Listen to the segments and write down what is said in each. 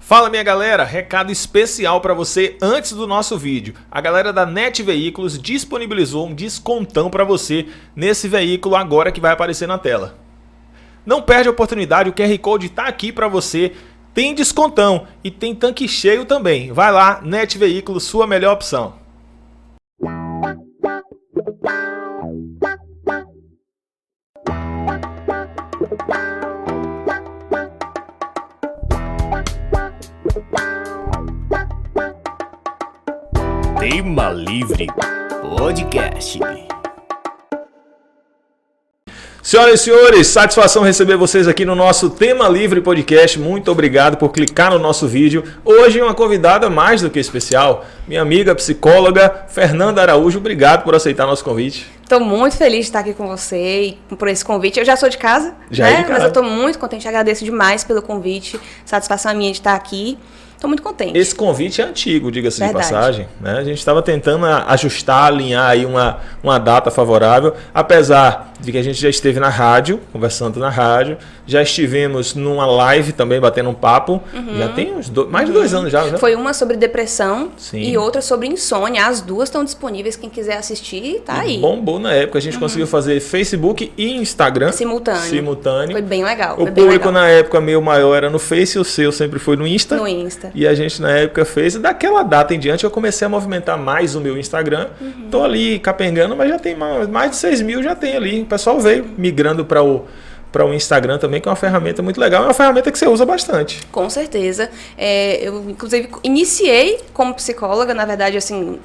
Fala minha galera, recado especial para você antes do nosso vídeo. A galera da NET Veículos disponibilizou um descontão para você nesse veículo agora que vai aparecer na tela. Não perde a oportunidade, o QR Code está aqui para você. Tem descontão e tem tanque cheio também. Vai lá, NET Veículos, sua melhor opção. Tema Livre Podcast. Senhoras e senhores, satisfação receber vocês aqui no nosso Tema Livre Podcast. Muito obrigado por clicar no nosso vídeo. Hoje uma convidada mais do que especial, minha amiga psicóloga Fernanda Araújo. Obrigado por aceitar nosso convite. Estou muito feliz de estar aqui com você e por esse convite. Eu já sou de casa, já é de casa. Mas eu estou muito contente, agradeço demais pelo convite. Satisfação é minha de estar aqui. Estou muito contente. Esse convite é antigo, diga-se de passagem, né? A gente estava tentando ajustar, alinhar aí uma data favorável, apesar de que a gente já esteve na rádio, conversando na rádio, já estivemos numa live também, batendo um papo, já tem mais de 2 anos já, né? Foi uma sobre depressão. Sim. E outra sobre insônia. As duas estão disponíveis, quem quiser assistir, tá aí. Bombou na época, a gente conseguiu fazer Facebook e Instagram. Simultâneo. Foi bem legal. O público na época meio maior era no Face, o seu sempre foi no Insta. No Insta. E a gente na época fez, daquela data em diante eu comecei a movimentar mais o meu Instagram. Tô ali capengando, mas já tem mais de 6 mil, já tem ali. O pessoal veio migrando para o Instagram também, que é uma ferramenta muito legal. É uma ferramenta que você usa bastante. Com certeza. Eu, inclusive, iniciei como psicóloga, na verdade, assim,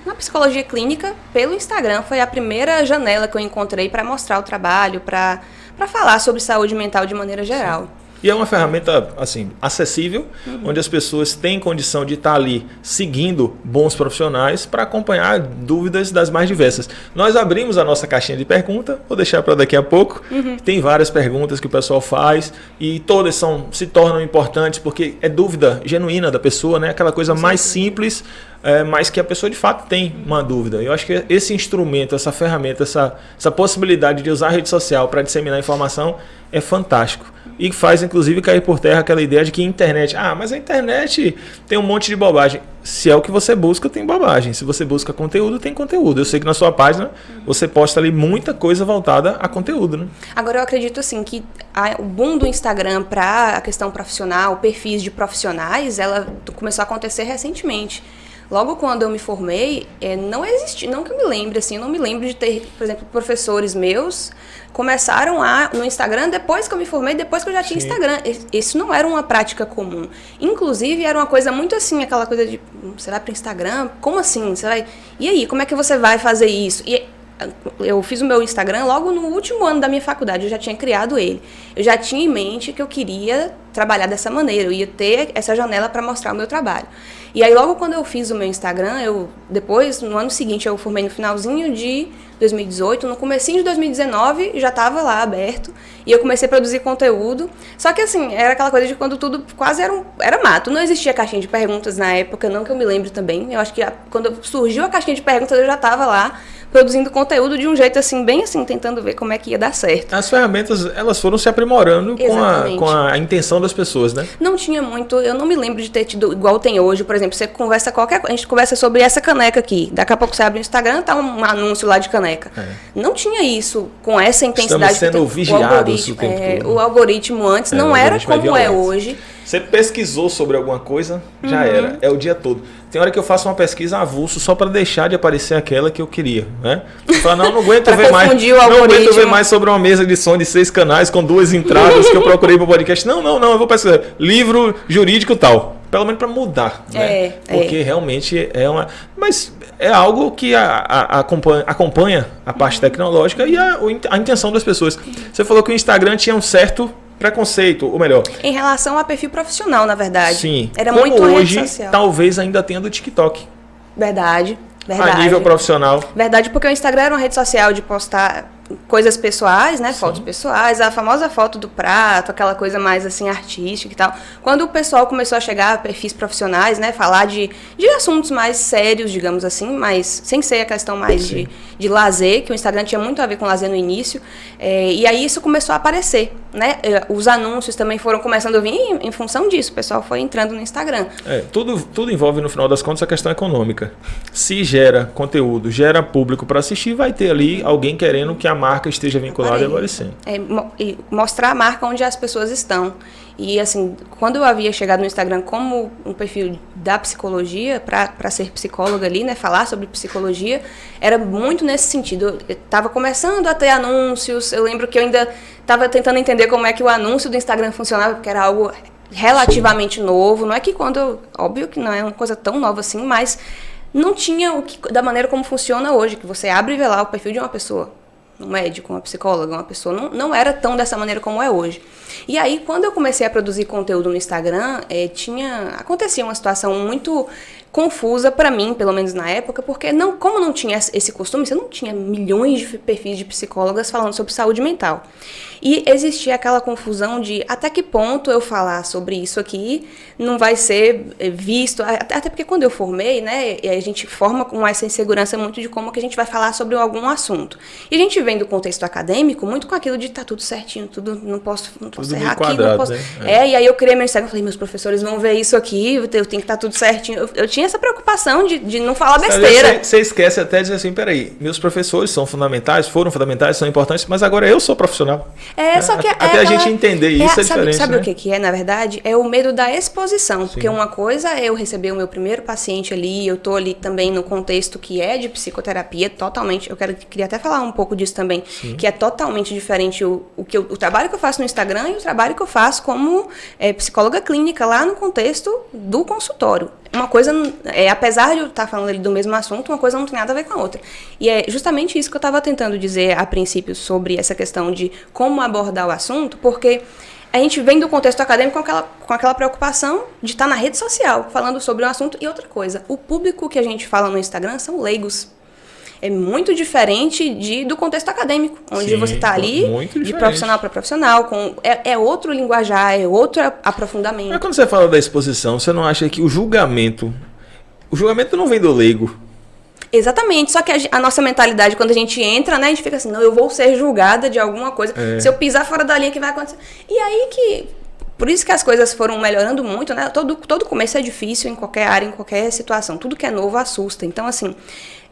na psicologia clínica, pelo Instagram. Foi a primeira janela que eu encontrei para mostrar o trabalho, para falar sobre saúde mental de maneira geral. Sim. E é uma ferramenta assim, acessível, onde as pessoas têm condição de estar ali seguindo bons profissionais para acompanhar dúvidas das mais diversas. Nós abrimos a nossa caixinha de pergunta, vou deixar para daqui a pouco. Tem várias perguntas que o pessoal faz e todas se tornam importantes porque é dúvida genuína da pessoa, né? Aquela coisa mais simples, mas que a pessoa de fato tem uma dúvida. Eu acho que esse instrumento, essa ferramenta, essa possibilidade de usar a rede social para disseminar informação é fantástico. E faz, inclusive, cair por terra aquela ideia de que internet... mas a internet tem um monte de bobagem. Se é o que você busca, tem bobagem. Se você busca conteúdo, tem conteúdo. Eu sei que na sua página você posta ali muita coisa voltada a conteúdo, né? Agora, eu acredito, assim, que o boom do Instagram para a questão profissional, perfis de profissionais, ela começou a acontecer recentemente. Logo quando eu me formei, não existia, não que eu me lembre, assim, eu não me lembro de ter, por exemplo, professores meus começaram no Instagram depois que eu me formei, depois que eu já tinha Instagram. Isso não era uma prática comum. Inclusive, era uma coisa muito assim, aquela coisa de, você vai para o Instagram? Como assim? Você vai... E aí, como é que você vai fazer isso? E eu fiz o meu Instagram logo no último ano da minha faculdade, eu já tinha criado ele. Eu já tinha em mente que eu queria trabalhar dessa maneira, eu ia ter essa janela para mostrar o meu trabalho. E aí logo quando eu fiz o meu Instagram, depois, no ano seguinte, eu formei no finalzinho de 2018, no comecinho de 2019 já estava lá aberto e eu comecei a produzir conteúdo. Só que assim, era aquela coisa de quando tudo quase era mato. Não existia caixinha de perguntas na época, não que eu me lembre também. Eu acho que quando surgiu a caixinha de perguntas eu já estava lá produzindo conteúdo de um jeito assim, bem assim, tentando ver como é que ia dar certo. As ferramentas, elas foram se aprimorando com a intenção das pessoas, né? Não tinha muito, eu não me lembro de ter tido igual tem hoje, por exemplo, você conversa a gente conversa sobre essa caneca aqui, daqui a pouco você abre o Instagram, tá um anúncio lá de caneca. Não tinha isso com essa intensidade. Estamos sendo vigiados o tempo todo. O algoritmo antes não era como é hoje. Você pesquisou sobre alguma coisa, já era. É o dia todo. Tem hora que eu faço uma pesquisa avulso só para deixar de aparecer aquela que eu queria, né? Eu falo, não aguento ver mais. Não aguento ver mais sobre uma mesa de som de 6 canais com 2 entradas que eu procurei para o podcast. Não, eu vou pesquisar. Livro jurídico tal. Pelo menos para mudar, né? Porque realmente é uma... Mas é algo que acompanha a parte tecnológica e a intenção das pessoas. Você falou que o Instagram tinha um certo preconceito, ou melhor... Em relação a perfil profissional, na verdade. Sim. Era muito hoje, rede social. Talvez ainda tenha do TikTok. Verdade. A nível profissional. Verdade, porque o Instagram era uma rede social de postar coisas pessoais, né? Sim. Fotos pessoais, a famosa foto do prato, aquela coisa mais assim artística e tal. Quando o pessoal começou a chegar a perfis profissionais, né? Falar de assuntos mais sérios, digamos assim, mas sem ser a questão mais de lazer, que o Instagram tinha muito a ver com lazer no início. E aí isso começou a aparecer, né? Os anúncios também foram começando a vir em função disso. O pessoal foi entrando no Instagram. Tudo envolve, no final das contas, a questão econômica. Se gera conteúdo, gera público para assistir, vai ter ali alguém querendo que a marca esteja vinculada e aparecendo. E mostrar a marca onde as pessoas estão. E assim, quando eu havia chegado no Instagram como um perfil da psicologia, para ser psicóloga ali, né, falar sobre psicologia, era muito nesse sentido. Eu estava começando a ter anúncios, eu lembro que eu ainda estava tentando entender como é que o anúncio do Instagram funcionava, porque era algo relativamente novo. Não é que óbvio que não é uma coisa tão nova assim, mas não tinha da maneira como funciona hoje, que você abre e vê lá o perfil de uma pessoa, um médico, uma psicóloga, uma pessoa, não era tão dessa maneira como é hoje. E aí, quando eu comecei a produzir conteúdo no Instagram, acontecia uma situação muito confusa para mim, pelo menos na época, porque como não tinha esse costume, você não tinha milhões de perfis de psicólogas falando sobre saúde mental. E existia aquela confusão de até que ponto eu falar sobre isso aqui não vai ser visto, até porque quando eu formei, né, a gente forma com essa insegurança muito de como que a gente vai falar sobre algum assunto. E a gente vem do contexto acadêmico muito com aquilo de tá tudo certinho, tudo não posso errar aqui, não posso. Né? E aí eu criei meu Instagram, falei, meus professores vão ver isso aqui, eu tenho que estar tudo certinho. Eu tinha essa preocupação de não falar besteira. Você esquece até de dizer assim, peraí, meus professores são fundamentais, foram fundamentais, são importantes, mas agora eu sou profissional. Só que até a gente entender isso é diferente. Sabe né? o que é, na verdade? É o medo da exposição. Sim. Porque uma coisa é eu receber o meu primeiro paciente ali, eu tô ali também no contexto que é de psicoterapia, totalmente. Queria até falar um pouco disso também, Sim. que é totalmente diferente o trabalho que eu faço no Instagram e o trabalho que eu faço como psicóloga clínica lá no contexto do consultório. Uma coisa, apesar de eu estar falando ali do mesmo assunto, uma coisa não tem nada a ver com a outra. E é justamente isso que eu estava tentando dizer a princípio sobre essa questão de como abordar o assunto, porque a gente vem do contexto acadêmico com aquela preocupação de estar na rede social, falando sobre um assunto. E outra coisa, o público que a gente fala no Instagram são leigos. É muito diferente do contexto acadêmico, onde Sim, você está ali de profissional para profissional, é outro linguajar, é outro aprofundamento. Mas quando você fala da exposição, você não acha que o julgamento não vem do leigo? Exatamente, só que a nossa mentalidade, quando a gente entra, né, a gente fica assim, não, eu vou ser julgada de alguma coisa, se eu pisar fora da linha, o que vai acontecer? E aí por isso que as coisas foram melhorando muito, né, todo começo é difícil em qualquer área, em qualquer situação, tudo que é novo assusta, então assim,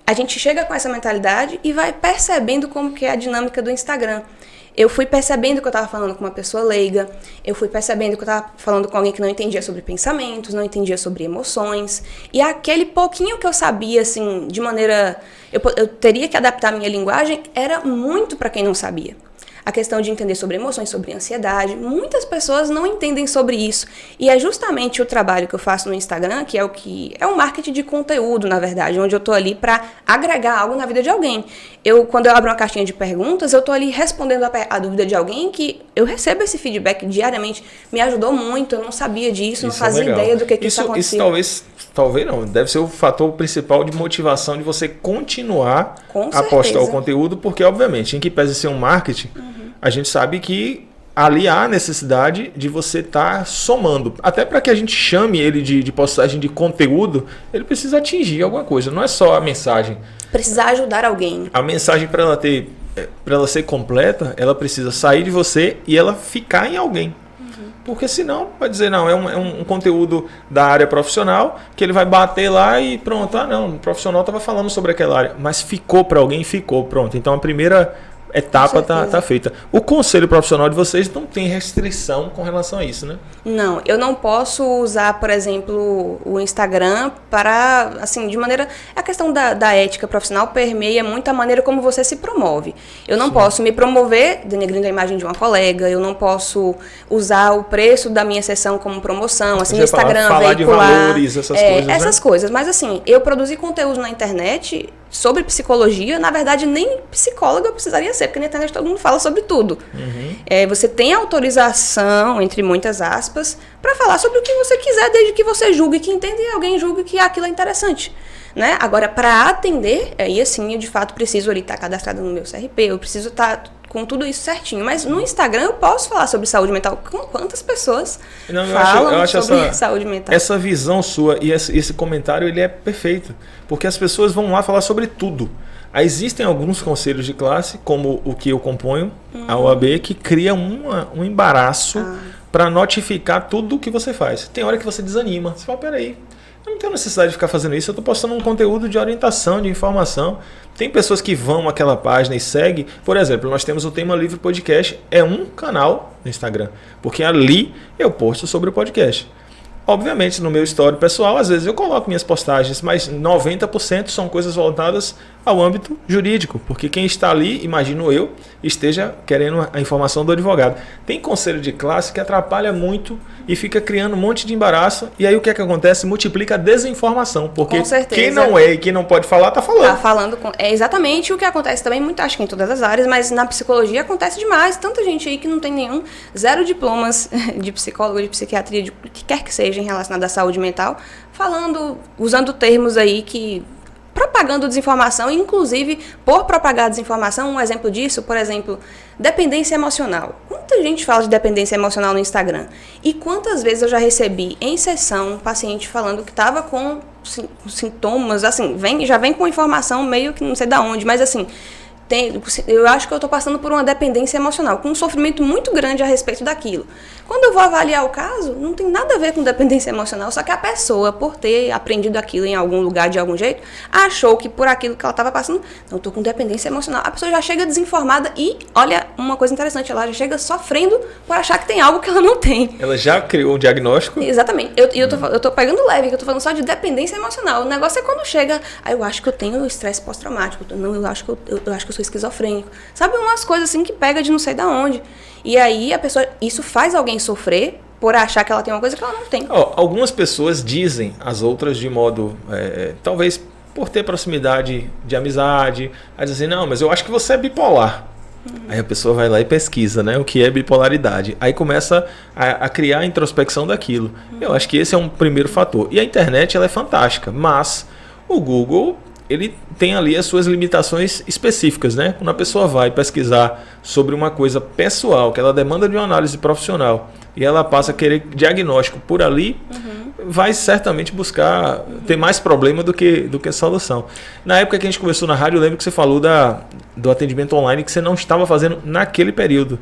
a gente chega com essa mentalidade e vai percebendo como que é a dinâmica do Instagram. Eu fui percebendo que eu estava falando com uma pessoa leiga, eu fui percebendo que eu estava falando com alguém que não entendia sobre pensamentos, não entendia sobre emoções, e aquele pouquinho que eu sabia, assim, de maneira... Eu teria que adaptar a minha linguagem, era muito para quem não sabia. A questão de entender sobre emoções, sobre ansiedade. Muitas pessoas não entendem sobre isso. E é justamente o trabalho que eu faço no Instagram, que é um marketing de conteúdo, na verdade, onde eu tô ali para agregar algo na vida de alguém. Quando eu abro uma caixinha de perguntas, eu tô ali respondendo a dúvida de alguém que eu recebo esse feedback diariamente. Me ajudou muito, eu não sabia disso, não fazia ideia do que isso acontecia. Isso talvez não, deve ser o fator principal de motivação de você continuar a postar o conteúdo, porque, obviamente, em que pese ser um marketing, a gente sabe que ali há necessidade de você estar somando. Até para que a gente chame ele de postagem de conteúdo, ele precisa atingir alguma coisa, não é só a mensagem. Precisa ajudar alguém. A mensagem, para ela ser completa, ela precisa sair de você e ela ficar em alguém. Porque senão, vai dizer, não, é um conteúdo da área profissional, que ele vai bater lá e pronto, o profissional estava falando sobre aquela área, mas ficou para alguém, pronto. Então a primeira etapa tá feita. O conselho profissional de vocês não tem restrição com relação a isso, né? Não, eu não posso usar, por exemplo, o Instagram para, assim, de maneira... A questão da ética profissional permeia muito a maneira como você se promove. Eu não posso me promover denegrindo a imagem de uma colega, eu não posso usar o preço da minha sessão como promoção, assim, no Instagram, falar veicular... de valores, essas coisas, essas coisas. Mas, assim, eu produzir conteúdo na internet... sobre psicologia, na verdade nem psicóloga eu precisaria ser, porque na internet todo mundo fala sobre tudo. Você tem autorização, entre muitas aspas, para falar sobre o que você quiser, desde que você julgue que entenda e alguém julgue que aquilo é interessante. Né? Agora, para atender, aí assim, eu de fato preciso ali estar cadastrada no meu CRP, eu preciso estar com tudo isso certinho. Mas no Instagram eu posso falar sobre saúde mental. Quantas pessoas falam eu acho sobre saúde mental? Essa visão sua e esse comentário, ele é perfeito. Porque as pessoas vão lá falar sobre tudo. Aí existem alguns conselhos de classe, como o que eu componho, a OAB, que cria um embaraço para notificar tudo o que você faz. Tem hora que você desanima. Você fala, peraí, eu não tenho necessidade de ficar fazendo isso, eu estou postando um conteúdo de orientação, de informação. Tem pessoas que vão àquela página e seguem. Por exemplo, nós temos o Tema Livre Podcast, é um canal no Instagram, porque ali eu posto sobre o podcast. Obviamente, no meu story pessoal, às vezes eu coloco minhas postagens, mas 90% são coisas voltadas ao âmbito jurídico, porque quem está ali, imagino eu, esteja querendo a informação do advogado. Tem conselho de classe que atrapalha muito e fica criando um monte de embaraço, e aí o que é que acontece? Multiplica a desinformação, porque quem não é e quem não pode falar, está falando. Está falando, é exatamente o que acontece também, muito, acho que em todas as áreas, mas na psicologia acontece demais. Tanta gente aí que não tem zero diplomas de psicólogo, de psiquiatria, de que quer que seja relacionado à saúde mental, usando termos aí que propagando desinformação, inclusive por propagar desinformação, um exemplo disso, por exemplo, dependência emocional. Muita gente fala de dependência emocional no Instagram. E quantas vezes eu já recebi em sessão um paciente falando que estava com sintomas, assim, já vem com informação meio que não sei de onde, mas assim, eu acho que eu estou passando por uma dependência emocional, com um sofrimento muito grande a respeito daquilo. Quando eu vou avaliar o caso, não tem nada a ver com dependência emocional, só que a pessoa, por ter aprendido aquilo em algum lugar, de algum jeito, achou que por aquilo que ela estava passando, não, eu estou com dependência emocional. A pessoa já chega desinformada e, olha, uma coisa interessante, ela já chega sofrendo por achar que tem algo que ela não tem. Ela já criou um diagnóstico? Exatamente. Eu tô pegando leve, que eu tô falando só de dependência emocional. O negócio é quando chega, eu acho que eu tenho estresse pós-traumático, não, eu acho que eu sou esquizofrênico. Sabe, umas coisas assim que pega de não sei da onde. E aí a pessoa, isso faz alguém sofrer por achar que ela tem uma coisa que ela não tem. Algumas pessoas dizem as outras de modo, talvez por ter proximidade de amizade, a dizer, não, mas eu acho que você é bipolar. Aí a pessoa vai lá e pesquisa, né, o que é bipolaridade. Aí começa a criar a introspecção daquilo. Eu acho que esse é um primeiro fator. E a internet, ela é fantástica, mas o Google, ele tem ali as suas limitações específicas, né? Quando a pessoa vai pesquisar sobre uma coisa pessoal, que ela demanda de uma análise profissional, e ela passa a querer diagnóstico por ali, vai certamente buscar ter mais problema do que solução. Na época que a gente conversou na rádio, eu lembro que você falou do atendimento online que você não estava fazendo naquele período.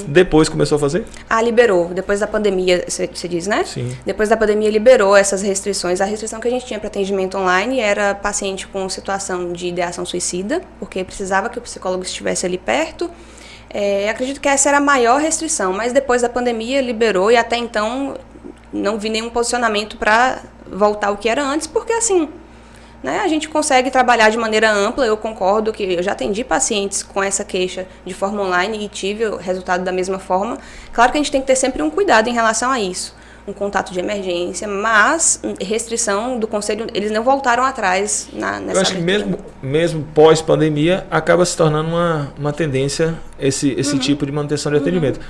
Depois começou a fazer? Liberou. Depois da pandemia, você diz, né? Sim. Depois da pandemia liberou essas restrições. A restrição que a gente tinha para atendimento online era paciente com situação de ideação suicida, porque precisava que o psicólogo estivesse ali perto. Acredito que essa era a maior restrição, mas depois da pandemia liberou e até então não vi nenhum posicionamento para voltar ao que era antes, porque assim, né, a gente consegue trabalhar de maneira ampla. Eu concordo que eu já atendi pacientes com essa queixa de forma online e tive o resultado da mesma forma. Claro que a gente tem que ter sempre um cuidado em relação a isso, um contato de emergência, mas restrição do conselho, eles não voltaram atrás nessa. Eu acho que mesmo pós-pandemia acaba se tornando uma tendência esse tipo de manutenção de atendimento.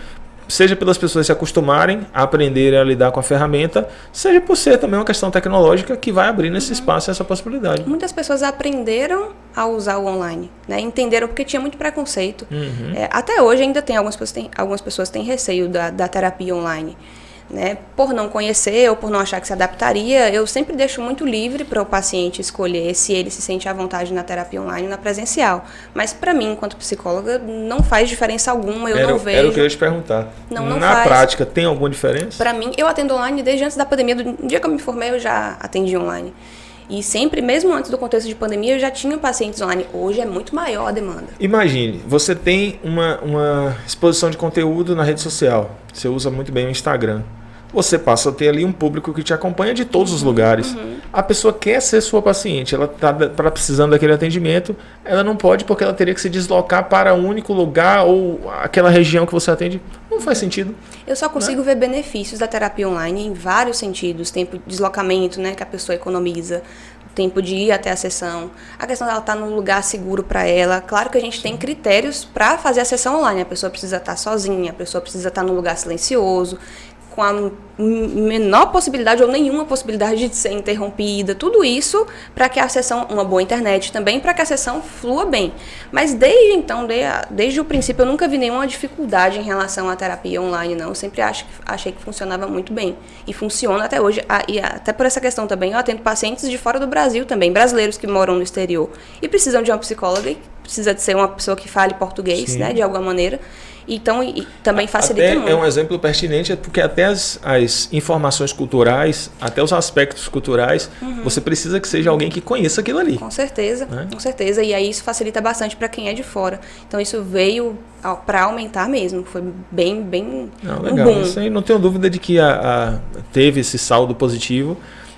Seja pelas pessoas se acostumarem a aprenderem a lidar com a ferramenta, seja por ser também uma questão tecnológica que vai abrindo esse espaço e essa possibilidade. Muitas pessoas aprenderam a usar o online, né? Entenderam, porque tinha muito preconceito. Até hoje ainda tem, algumas pessoas têm receio da terapia online. Né, por não conhecer ou por não achar que se adaptaria, eu sempre deixo muito livre para o paciente escolher se ele se sente à vontade na terapia online ou na presencial. Mas para mim, enquanto psicóloga, não faz diferença alguma, não vejo. Era o que eu ia te perguntar. Não na faz. Prática, tem alguma diferença? Para mim, eu atendo online desde antes da pandemia. Do dia que eu me formei, eu já atendi online. E sempre, mesmo antes do contexto de pandemia, eu já tinha pacientes online. Hoje é muito maior a demanda. Imagine, você tem uma exposição de conteúdo na rede social. Você usa muito bem o Instagram. Você passa a ter ali um público que te acompanha de todos os lugares. A pessoa quer ser sua paciente, ela está precisando daquele atendimento, ela não pode porque ela teria que se deslocar para um único lugar ou aquela região que você atende. Não faz sentido. Eu só consigo ver benefícios da terapia online em vários sentidos. Tempo de deslocamento, né, que a pessoa economiza. tempo de ir até a sessão, a questão dela estar num lugar seguro para ela. Claro que a gente tem critérios para fazer a sessão online. A pessoa precisa estar sozinha, a pessoa precisa estar num lugar silencioso, com a menor possibilidade ou nenhuma possibilidade de ser interrompida, tudo isso para que a sessão, uma boa internet também, para que a sessão flua bem. Mas desde então, desde o princípio, eu nunca vi nenhuma dificuldade em relação à terapia online, não. Eu sempre achei que funcionava muito bem. E funciona até hoje. E até por essa questão também, eu atendo pacientes de fora do Brasil também, brasileiros que moram no exterior e precisam de uma psicóloga, e precisa de ser uma pessoa que fale português, né, de alguma maneira. Então, e também facilita até muito. É um exemplo pertinente, porque até as informações culturais, até os aspectos culturais, você precisa que seja alguém que conheça aquilo ali. Com certeza, né? Com certeza. E aí isso facilita bastante para quem é de fora. Então isso veio para aumentar mesmo. Foi bem legal. boom. Isso aí, não tenho dúvida de que teve esse saldo positivo.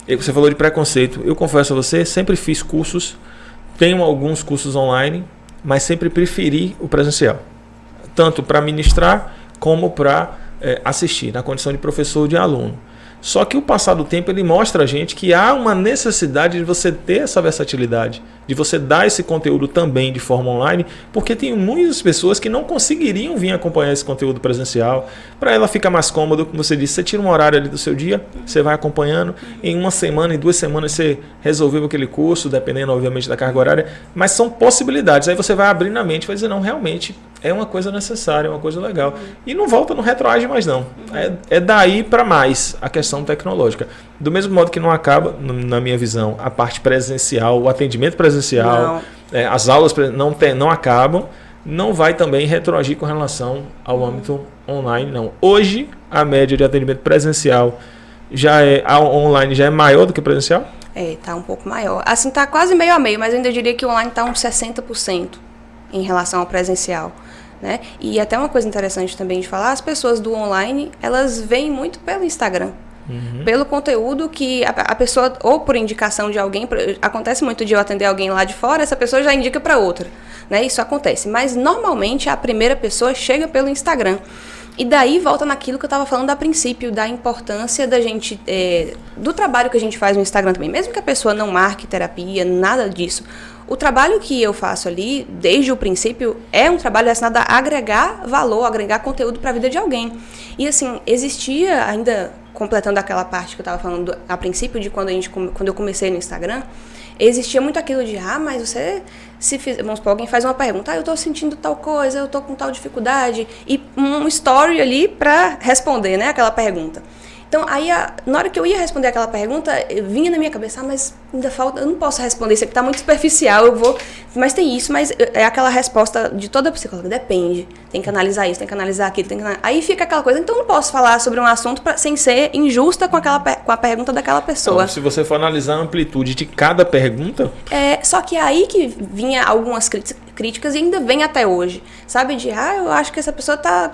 E você falou de preconceito. Eu confesso a você, sempre fiz cursos, tenho alguns cursos online, mas sempre preferi o presencial. Tanto para ministrar como para assistir, na condição de professor ou de aluno. Só que o passar do tempo ele mostra a gente que há uma necessidade de você ter essa versatilidade, de você dar esse conteúdo também de forma online, porque tem muitas pessoas que não conseguiriam vir acompanhar esse conteúdo presencial. Para ela fica mais cômodo, como você disse, você tira um horário ali do seu dia, você vai acompanhando, em uma semana, em 2 semanas você resolveu aquele curso, dependendo obviamente da carga horária, mas são possibilidades. Aí você vai abrindo a mente e vai dizer, não, realmente é uma coisa necessária, é uma coisa legal. E não volta, não retroage mais não. É daí para mais a questão tecnológica. Do mesmo modo que não acaba, na minha visão, a parte presencial, o atendimento presencial, as aulas não acabam, não vai também retroagir com relação ao âmbito online, não. Hoje, a média de atendimento presencial online já é maior do que presencial? Tá um pouco maior. Assim, tá quase meio a meio, mas eu ainda diria que o online tá uns 60% em relação ao presencial. Né? E até uma coisa interessante também de falar, as pessoas do online, elas veem muito pelo Instagram. Pelo conteúdo que a pessoa, ou por indicação de alguém, acontece muito de eu atender alguém lá de fora, essa pessoa já indica para outra, né? Isso acontece, mas normalmente a primeira pessoa chega pelo Instagram. E daí volta naquilo que eu estava falando a princípio, da importância da gente, do trabalho que a gente faz no Instagram também, mesmo que a pessoa não marque terapia, nada disso. O trabalho que eu faço ali, desde o princípio, é um trabalho destinado a agregar valor, agregar conteúdo para a vida de alguém. E assim, existia, ainda completando aquela parte que eu estava falando a princípio, de quando eu comecei no Instagram, existia muito aquilo de, mas você, vamos supor, alguém faz uma pergunta, eu estou sentindo tal coisa, eu estou com tal dificuldade, e um story ali para responder, né, aquela pergunta. Então, aí, na hora que eu ia responder aquela pergunta, vinha na minha cabeça, mas ainda falta, eu não posso responder, isso aqui está muito superficial, mas tem isso, mas é aquela resposta de toda psicóloga, depende, tem que analisar isso, tem que analisar aquilo, aí fica aquela coisa, então eu não posso falar sobre um assunto sem ser injusta com a pergunta daquela pessoa. Então, se você for analisar a amplitude de cada pergunta... Só que aí que vinha algumas críticas e ainda vem até hoje, sabe, eu acho que essa pessoa está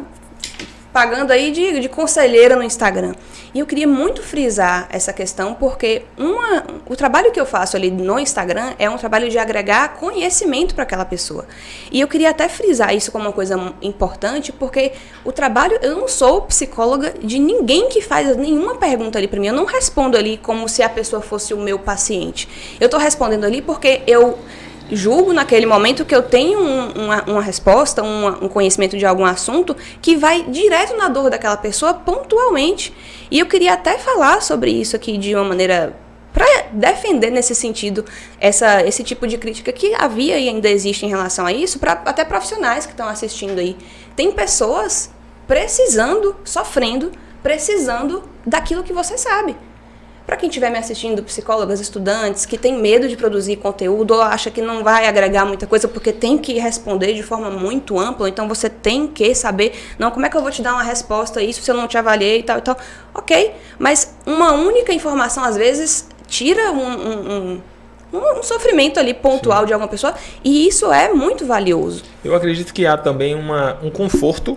pagando aí de conselheira no Instagram. E eu queria muito frisar essa questão, porque o trabalho que eu faço ali no Instagram é um trabalho de agregar conhecimento para aquela pessoa. E eu queria até frisar isso como uma coisa importante, porque eu não sou psicóloga de ninguém que faz nenhuma pergunta ali para mim. Eu não respondo ali como se a pessoa fosse o meu paciente. Eu estou respondendo ali porque eu julgo naquele momento que eu tenho uma resposta, um conhecimento de algum assunto que vai direto na dor daquela pessoa pontualmente. E eu queria até falar sobre isso aqui de uma maneira para defender nesse sentido esse tipo de crítica que havia e ainda existe em relação a isso, para até profissionais que estão assistindo aí. Tem pessoas sofrendo, precisando daquilo que você sabe. Para quem estiver me assistindo, psicólogas, estudantes, que tem medo de produzir conteúdo ou acha que não vai agregar muita coisa porque tem que responder de forma muito ampla, então você tem que saber, não, como é que eu vou te dar uma resposta a isso se eu não te avaliei e tal e tal. Ok, mas uma única informação, às vezes, tira um sofrimento ali pontual de alguma pessoa, e isso é muito valioso. Eu acredito que há também um conforto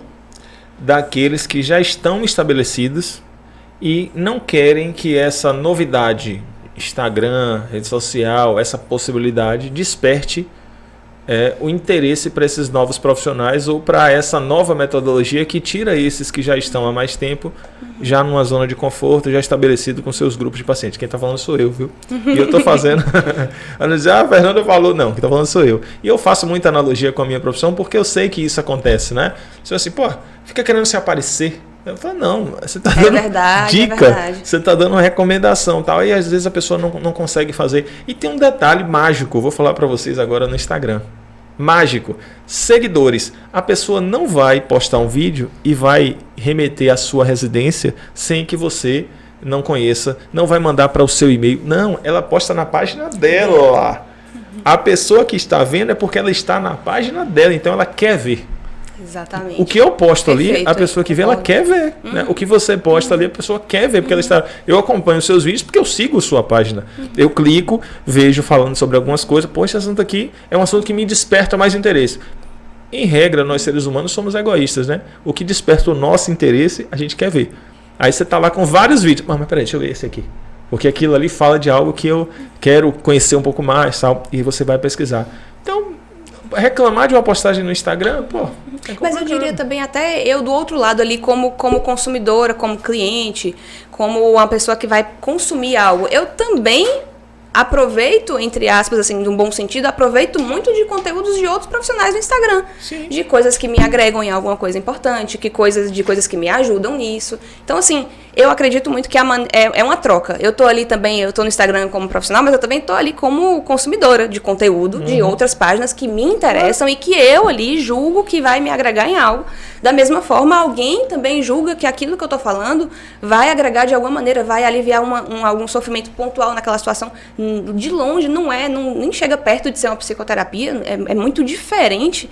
daqueles que já estão estabelecidos e não querem que essa novidade, Instagram, rede social, essa possibilidade desperte o interesse para esses novos profissionais ou para essa nova metodologia que tira esses que já estão há mais tempo, já numa zona de conforto, já estabelecido com seus grupos de pacientes. Quem está falando sou eu, viu? E eu estou fazendo... A não dizer, Fernando falou, não, quem está falando sou eu. E eu faço muita analogia com a minha profissão porque eu sei que isso acontece, né? Você assim, pô, fica querendo se aparecer. Eu falo, não, você está dando dica, você está dando uma recomendação tal, e às vezes a pessoa não consegue fazer. E tem um detalhe mágico, vou falar para vocês agora no Instagram. Mágico. Seguidores. A pessoa não vai postar um vídeo e vai remeter à sua residência sem que você não conheça, não vai mandar para o seu e-mail. Não, ela posta na página dela lá. A pessoa que está vendo é porque ela está na página dela, então ela quer ver. Exatamente. O que eu posto ali, a pessoa que vê, ela quer ver. Né? O que você posta ali, a pessoa quer ver, porque ela está... Eu acompanho os seus vídeos porque eu sigo a sua página. Eu clico, vejo falando sobre algumas coisas. Pô, esse assunto aqui é um assunto que me desperta mais interesse. Em regra, nós seres humanos somos egoístas, né? O que desperta o nosso interesse, a gente quer ver. Aí você está lá com vários vídeos. Mas peraí, deixa eu ver esse aqui. Porque aquilo ali fala de algo que eu quero conhecer um pouco mais, tal, e você vai pesquisar. Então, reclamar de uma postagem no Instagram, pô... Mas eu diria também até eu do outro lado ali como consumidora, como cliente, como uma pessoa que vai consumir algo. Eu também aproveito, entre aspas, assim, de um bom sentido, aproveito muito de conteúdos de outros profissionais no Instagram. Sim. De coisas que me agregam em alguma coisa importante, de coisas que me ajudam nisso. Então, assim, eu acredito muito que é uma troca. Eu tô ali também, eu tô no Instagram como profissional, mas eu também tô ali como consumidora de conteúdo de outras páginas que me interessam e que eu ali julgo que vai me agregar em algo. Da mesma forma, alguém também julga que aquilo que eu tô falando vai agregar de alguma maneira, vai aliviar algum sofrimento pontual naquela situação. De longe, nem chega perto de ser uma psicoterapia, é muito diferente.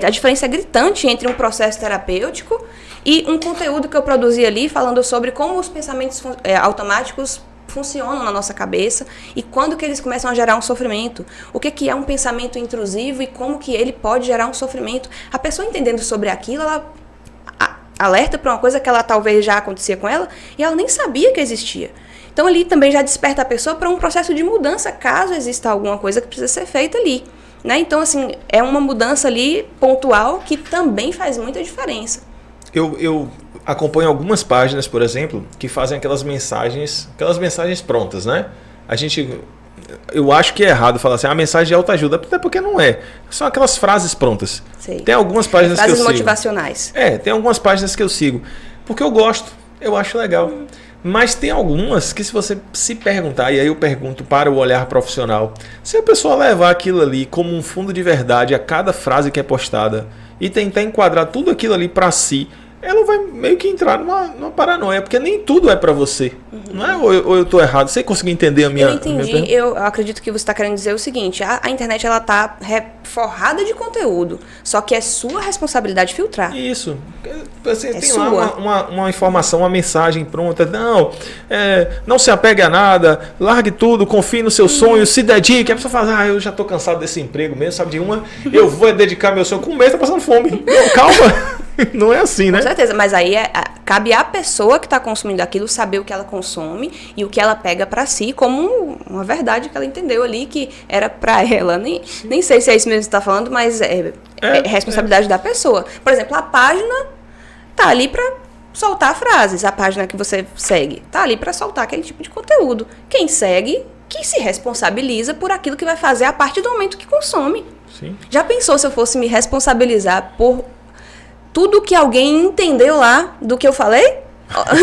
A diferença é gritante entre um processo terapêutico e um conteúdo que eu produzi ali falando sobre como os pensamentos automáticos funcionam na nossa cabeça e quando que eles começam a gerar um sofrimento. O que é um pensamento intrusivo e como que ele pode gerar um sofrimento. A pessoa entendendo sobre aquilo, ela alerta para uma coisa que ela talvez já acontecia com ela e ela nem sabia que existia. Então ali também já desperta a pessoa para um processo de mudança caso exista alguma coisa que precisa ser feita ali. Né? Então assim, é uma mudança ali pontual que também faz muita diferença. Eu acompanho algumas páginas, por exemplo, que fazem aquelas mensagens prontas, né? Eu acho que é errado falar assim, a mensagem de autoajuda, até porque não é. São aquelas frases prontas. Sei. Tem algumas páginas que eu sigo. Frases motivacionais. Tem algumas páginas que eu sigo, porque eu gosto, eu acho legal. Mas tem algumas que se você se perguntar, e aí eu pergunto para o olhar profissional, se a pessoa levar aquilo ali como um fundo de verdade a cada frase que é postada e tentar enquadrar tudo aquilo ali para si, ela vai meio que entrar numa paranoia, porque nem tudo é para você. Não é? Ou eu estou errado? Você conseguiu entender a minha... Eu entendi. Eu acredito que você está querendo dizer o seguinte, a internet ela está forrada de conteúdo, só que é sua responsabilidade filtrar. Isso. Você tem lá uma informação, uma mensagem pronta. Não se apegue a nada, largue tudo, confie no seu sonho, se dedique. A pessoa fala, eu já estou cansado desse emprego mesmo, sabe de uma? Eu vou dedicar meu sonho. Com um mês tá passando fome. Não, calma. Não é assim, né? Com certeza, mas aí cabe à pessoa que está consumindo aquilo saber o que ela consome e o que ela pega para si como uma verdade que ela entendeu ali que era para ela. Nem sei se é isso mesmo que você está falando, mas é responsabilidade da pessoa. Por exemplo, a página tá ali para soltar frases. A página que você segue tá ali para soltar aquele tipo de conteúdo. Quem segue, que se responsabiliza por aquilo que vai fazer a partir do momento que consome. Sim. Já pensou se eu fosse me responsabilizar por tudo que alguém entendeu lá do que eu falei?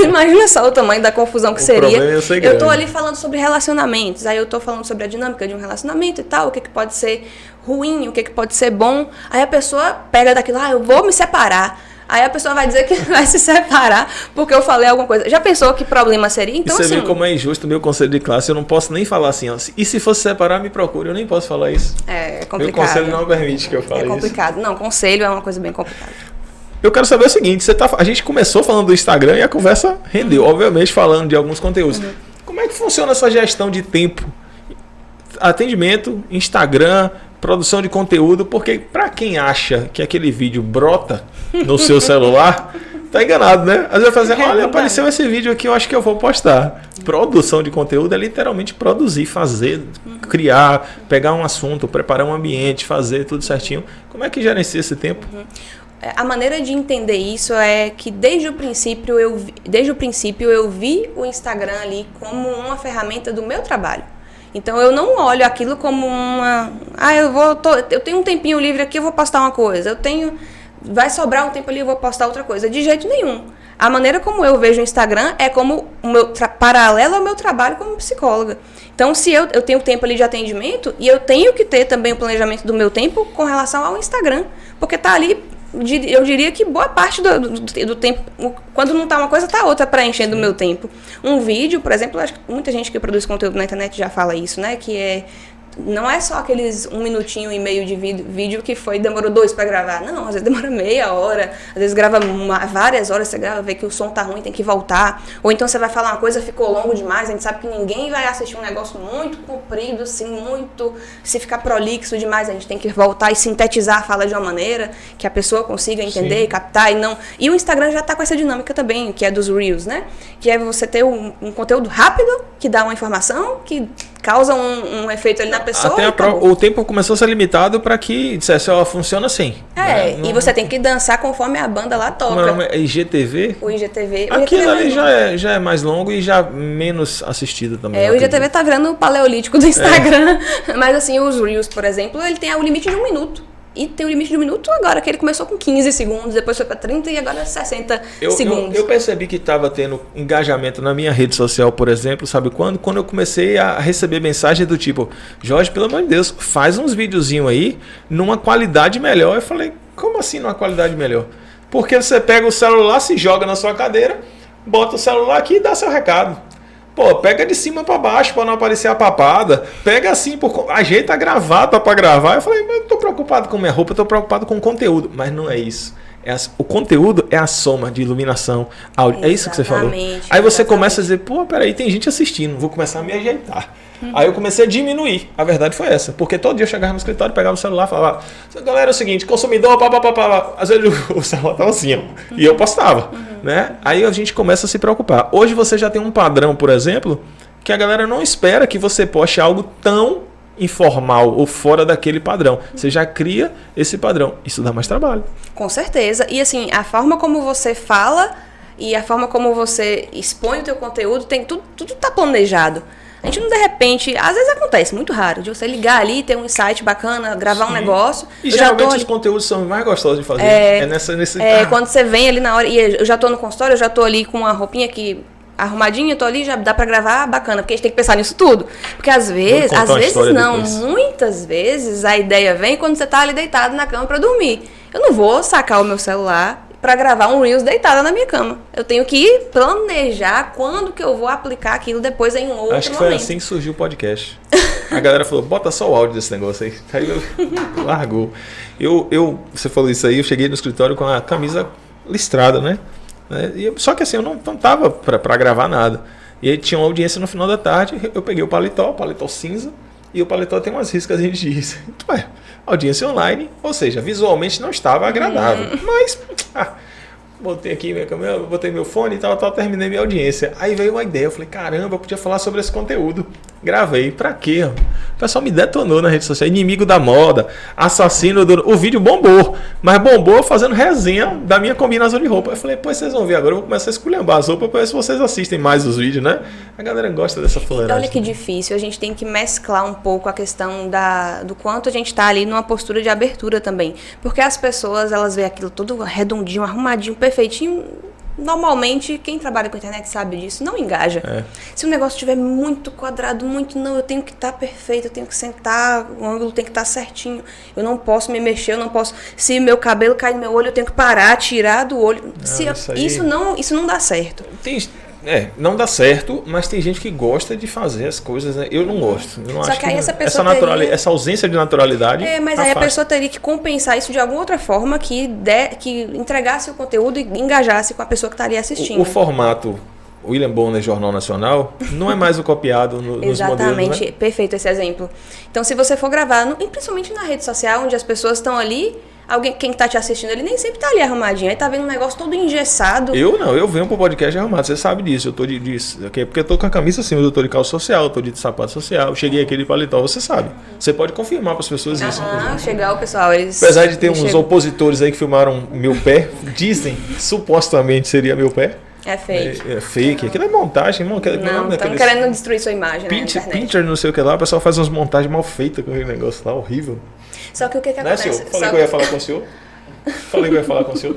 Imagina só o tamanho da confusão que seria. Eu tô ali falando sobre relacionamentos, aí eu tô falando sobre a dinâmica de um relacionamento e tal, o que pode ser ruim, o que pode ser bom. Aí a pessoa pega daquilo, eu vou me separar. Aí a pessoa vai dizer que vai se separar porque eu falei alguma coisa. Já pensou que problema seria? Então, e você vê como é injusto o meu conselho de classe. Eu não posso nem falar assim, e se fosse separar, me procure. Eu nem posso falar isso. É complicado. Meu conselho não permite que eu fale isso. É complicado. Não, conselho é uma coisa bem complicada. Eu quero saber o seguinte, a gente começou falando do Instagram e a conversa rendeu, obviamente falando de alguns conteúdos. Como é que funciona essa gestão de tempo? Atendimento, Instagram, produção de conteúdo, porque para quem acha que aquele vídeo brota no seu celular, tá enganado, né? Às vezes vai fazer, olha, verdade. apareceu esse vídeo aqui, eu acho que eu vou postar. Produção de conteúdo é literalmente produzir, fazer, criar, pegar um assunto, preparar um ambiente, fazer tudo certinho. Como é que gerencia esse tempo? A maneira de entender isso é que desde o princípio eu vi o Instagram ali como uma ferramenta do meu trabalho. Então eu não olho aquilo como uma... eu tenho um tempinho livre aqui, eu vou postar uma coisa. Vai sobrar um tempo ali, eu vou postar outra coisa. De jeito nenhum. A maneira como eu vejo o Instagram é como o meu paralelo ao meu trabalho como psicóloga. Então, se eu tenho tempo ali de atendimento, e eu tenho que ter também o planejamento do meu tempo com relação ao Instagram. Porque tá ali, eu diria que boa parte do tempo, quando não tá uma coisa, tá outra preenchendo o meu tempo. Um vídeo, por exemplo, acho que muita gente que produz conteúdo na internet já fala isso, né? Que não é só aqueles 1 minutinho e meio de vídeo que demorou 2 para gravar. Não, às vezes demora meia hora, às vezes grava várias horas, você grava, vê que o som tá ruim, tem que voltar. Ou então você vai falar uma coisa, ficou longo demais, a gente sabe que ninguém vai assistir um negócio muito comprido, assim, se ficar prolixo demais, a gente tem que voltar e sintetizar a fala de uma maneira que a pessoa consiga entender, captar e não... E o Instagram já tá com essa dinâmica também, que é dos Reels, né? Que é você ter um conteúdo rápido, que dá uma informação, que causa um efeito ali na pessoa. Até o tempo começou a ser limitado para que dissesse, funciona assim. Né? E você tem que dançar conforme a banda lá toca. Como é o nome? IGTV? O IGTV. Aquilo ali já é mais longo e já menos assistido também. O IGTV tá virando o paleolítico do Instagram. Mas assim, os Reels, por exemplo, ele tem o limite de 1 minuto. E tem o limite de 1 minuto agora, que ele começou com 15 segundos, depois foi para 30 e agora 60 segundos. Eu percebi que estava tendo engajamento na minha rede social, por exemplo, sabe quando? Quando eu comecei a receber mensagem do tipo, Jorge, pelo amor de Deus, faz uns videozinhos aí numa qualidade melhor. Eu falei, como assim numa qualidade melhor? Porque você pega o celular, se joga na sua cadeira, bota o celular aqui e dá seu recado. Pô, pega de cima para baixo para não aparecer a papada. Pega assim, ajeita a gravata para gravar. Eu falei, mas eu não tô preocupado com minha roupa, eu tô preocupado com o conteúdo. Mas não é isso. O conteúdo é a soma de iluminação, áudio. É isso que você falou. Aí você começa a dizer, pô, peraí, tem gente assistindo, vou começar a me ajeitar. Aí eu comecei a diminuir. A verdade foi essa. Porque todo dia eu chegava no escritório, pegava o celular e falava, galera, é o seguinte, consumidor, às vezes o celular estava assim, ó, e eu postava. Né? Aí a gente começa a se preocupar. Hoje você já tem um padrão, por exemplo, que a galera não espera que você poste algo tão informal ou fora daquele padrão. Você já cria esse padrão. Isso dá mais trabalho. Com certeza. E assim, a forma como você fala e a forma como você expõe o teu conteúdo, tudo tá planejado. A gente não, de repente, às vezes acontece, muito raro, de você ligar ali, ter um insight bacana, gravar um negócio. E geralmente os conteúdos são mais gostosos de fazer. Quando você vem ali na hora, e eu já tô no consultório, eu já tô ali com uma roupinha que arrumadinha, eu tô ali, já dá pra gravar, bacana, porque a gente tem que pensar nisso tudo. Porque às vezes não, muitas vezes a ideia vem quando você tá ali deitado na cama pra dormir. Eu não vou sacar o meu celular para gravar um Reels deitada na minha cama. Eu tenho que planejar quando que eu vou aplicar aquilo depois em um outro momento. Acho que foi assim que surgiu o podcast. A galera falou, bota só o áudio desse negócio aí. Aí largou. Você falou isso aí, eu cheguei no escritório com a camisa listrada, né? Só que assim, eu não tava para gravar nada. E aí tinha uma audiência no final da tarde, eu peguei o paletó cinza, e o paletó tem umas riscas de giz. Audiência online, ou seja, visualmente não estava agradável. Mas, botei aqui minha câmera, botei meu fone e tal, terminei minha audiência. Aí veio uma ideia, eu falei, caramba, eu podia falar sobre esse conteúdo. Gravei, pra quê? O pessoal me detonou na rede social, inimigo da moda, assassino o vídeo bombou, mas bombou fazendo resenha da minha combinação de roupa. Eu falei, pô, vocês vão ver agora, eu vou começar a esculhambar as roupas pra ver se vocês assistem mais os vídeos, né? A galera gosta dessa fuleiragem. Olha que difícil, a gente tem que mesclar um pouco a questão do quanto a gente tá ali numa postura de abertura também. Porque as pessoas, elas veem aquilo todo redondinho, arrumadinho, perfeitinho. Normalmente, quem trabalha com a internet sabe disso, não engaja. Se o negócio estiver muito quadrado, eu tenho que estar perfeito, eu tenho que sentar, o ângulo tem que estar certinho, eu não posso me mexer, eu não posso... Se meu cabelo cai no meu olho, eu tenho que parar, tirar do olho. Isso não dá certo. Não dá certo, mas tem gente que gosta de fazer as coisas, né? Eu não gosto. Eu não Só acho que aí essa pessoa essa ausência de naturalidade. Mas aí a pessoa teria que compensar isso de alguma outra forma que entregasse o conteúdo e engajasse com a pessoa que estaria assistindo. O formato William Bonner Jornal Nacional não é mais o copiado nos modelos. Exatamente, né? Perfeito esse exemplo. Então, se você for gravar, principalmente na rede social, onde as pessoas estão ali quem tá te assistindo, ele nem sempre tá ali arrumadinho. Aí tá vendo um negócio todo engessado. Eu venho pro podcast arrumado, você sabe disso. Eu tô disso. Porque eu tô com a camisa assim, eu tô de calça social, eu tô de sapato social. Eu cheguei aqui de paletó, você sabe. Você pode confirmar pras pessoas isso. Chegar o pessoal, eles... Apesar de ter uns opositores aí que filmaram meu pé, dizem, supostamente seria meu pé. É fake. É fake. Aquilo é montagem, irmão. Não, estão querendo destruir sua imagem, né, na internet. Pinter, não sei o que lá, o pessoal faz umas montagens mal feitas com aquele negócio lá, horrível. Só que o que acontece... Senhor? Falei que eu ia falar com o senhor.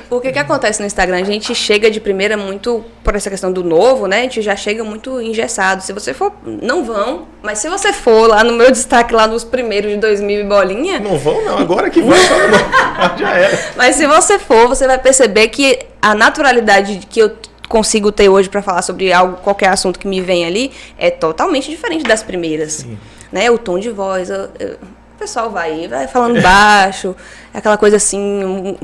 O que acontece no Instagram? A gente chega de primeira muito, por essa questão do novo, né? A gente já chega muito engessado. Se você for, não vão, mas se você for lá no meu destaque, lá nos primeiros de 2000 e bolinha... Não vão não, agora que vai, já era. Mas se você for, você vai perceber que a naturalidade que eu consigo ter hoje para falar sobre qualquer assunto que me vem ali, é totalmente diferente das primeiras. Sim. Né? O tom de voz... O pessoal vai falando baixo, aquela coisa assim,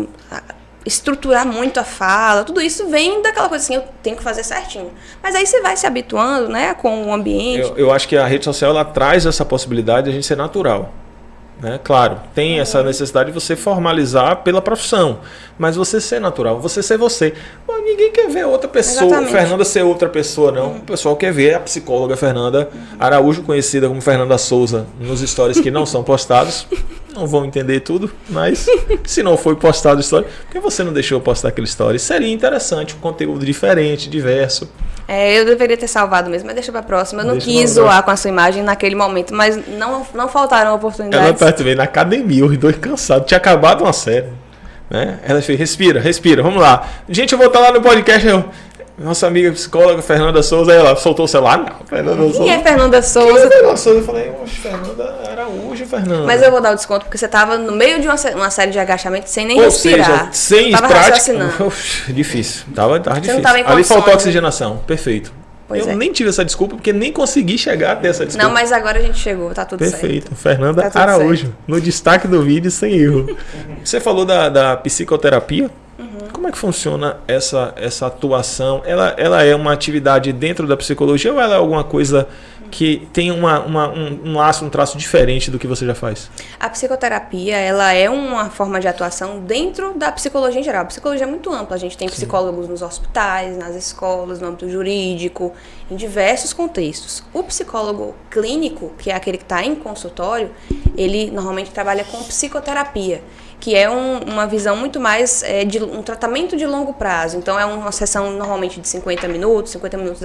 estruturar muito a fala, tudo isso vem daquela coisa assim, eu tenho que fazer certinho. Mas aí você vai se habituando, né, com o ambiente. Eu acho que a rede social, ela traz essa possibilidade de a gente ser natural. Né? Claro, tem essa necessidade de você formalizar pela profissão, mas você ser natural, você ser você. Mas ninguém quer ver outra pessoa, exatamente. Fernanda ser outra pessoa, não. O pessoal quer ver a psicóloga Fernanda Araújo, conhecida como Fernanda Souza, nos stories que não são postados. Não vão entender tudo, mas se não foi postado story, por que você não deixou postar aquele story? Seria interessante, um conteúdo diferente, diverso. Eu deveria ter salvado mesmo, mas deixa pra próxima. Eu não quis zoar com a sua imagem naquele momento, mas não faltaram oportunidades. Ela também na academia, os dois cansados, tinha acabado uma série. Né? Ela fez, respira, vamos lá. Gente, eu vou estar lá no podcast, nossa amiga psicóloga Fernanda Souza, aí ela soltou o celular, não. Quem é Fernanda Souza? Quem é Fernanda Souza? Eu falei, Fernanda Araújo, Fernanda. Mas eu vou dar o desconto, porque você estava no meio de uma série de agachamentos sem nem respirar. Sem prática. Difícil. Tava difícil. Não tava em ali faltou oxigenação. Perfeito. Eu nem tive essa desculpa, porque nem consegui chegar até essa desculpa. Não, mas agora a gente chegou, tá tudo certo. Perfeito. Fernanda Araújo, no destaque do vídeo, sem erro. Você falou da psicoterapia. Como é que funciona essa atuação? Ela é uma atividade dentro da psicologia ou ela é alguma coisa que tem um traço diferente do que você já faz? A psicoterapia, ela é uma forma de atuação dentro da psicologia em geral. A psicologia é muito ampla. A gente tem psicólogos nos hospitais, nas escolas, no âmbito jurídico, em diversos contextos. O psicólogo clínico, que é aquele que está em consultório, ele normalmente trabalha com psicoterapia, que é uma visão muito mais de um tratamento de longo prazo. Então, é uma sessão normalmente de 50 minutos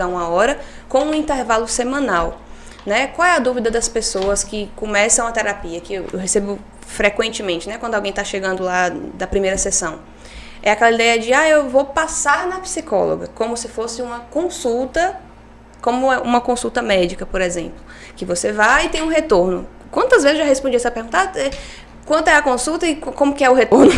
a 1 hora, com um intervalo semanal. Né? Qual é a dúvida das pessoas que começam a terapia, que eu recebo frequentemente, né? Quando alguém está chegando lá da primeira sessão? É aquela ideia de, eu vou passar na psicóloga, como se fosse uma consulta, como uma consulta médica, por exemplo. Que você vai e tem um retorno. Quantas vezes eu já respondi essa pergunta? Quanto é a consulta e como que é o retorno?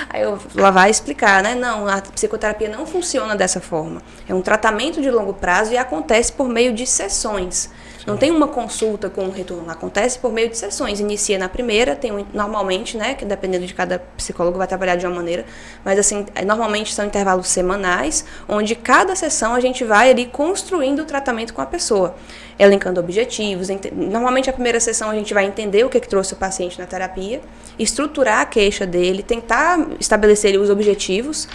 Aí ela vai explicar, né? Não, a psicoterapia não funciona dessa forma. É um tratamento de longo prazo e acontece por meio de sessões. Não tem uma consulta com um retorno, acontece por meio de sessões. Inicia na primeira, normalmente, né, que dependendo de cada psicólogo vai trabalhar de uma maneira, mas assim, normalmente são intervalos semanais, onde cada sessão a gente vai ali construindo o tratamento com a pessoa, elencando objetivos. Normalmente a primeira sessão a gente vai entender o que trouxe o paciente na terapia, estruturar a queixa dele, tentar estabelecer os objetivos,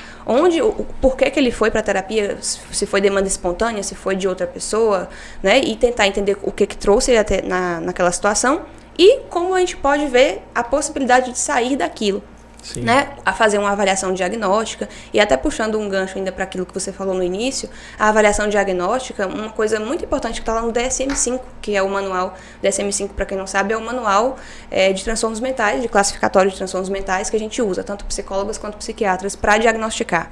por que ele foi para a terapia, se foi demanda espontânea, se foi de outra pessoa, né, e tentar entender o que trouxe ele até naquela situação e como a gente pode ver a possibilidade de sair daquilo. Né, a fazer uma avaliação diagnóstica e até puxando um gancho ainda para aquilo que você falou no início, a avaliação diagnóstica, uma coisa muito importante que está lá no DSM-5, que é o manual, DSM-5 para quem não sabe é o manual de transtornos mentais, de classificatório de transtornos mentais que a gente usa, tanto psicólogos quanto psiquiatras, para diagnosticar.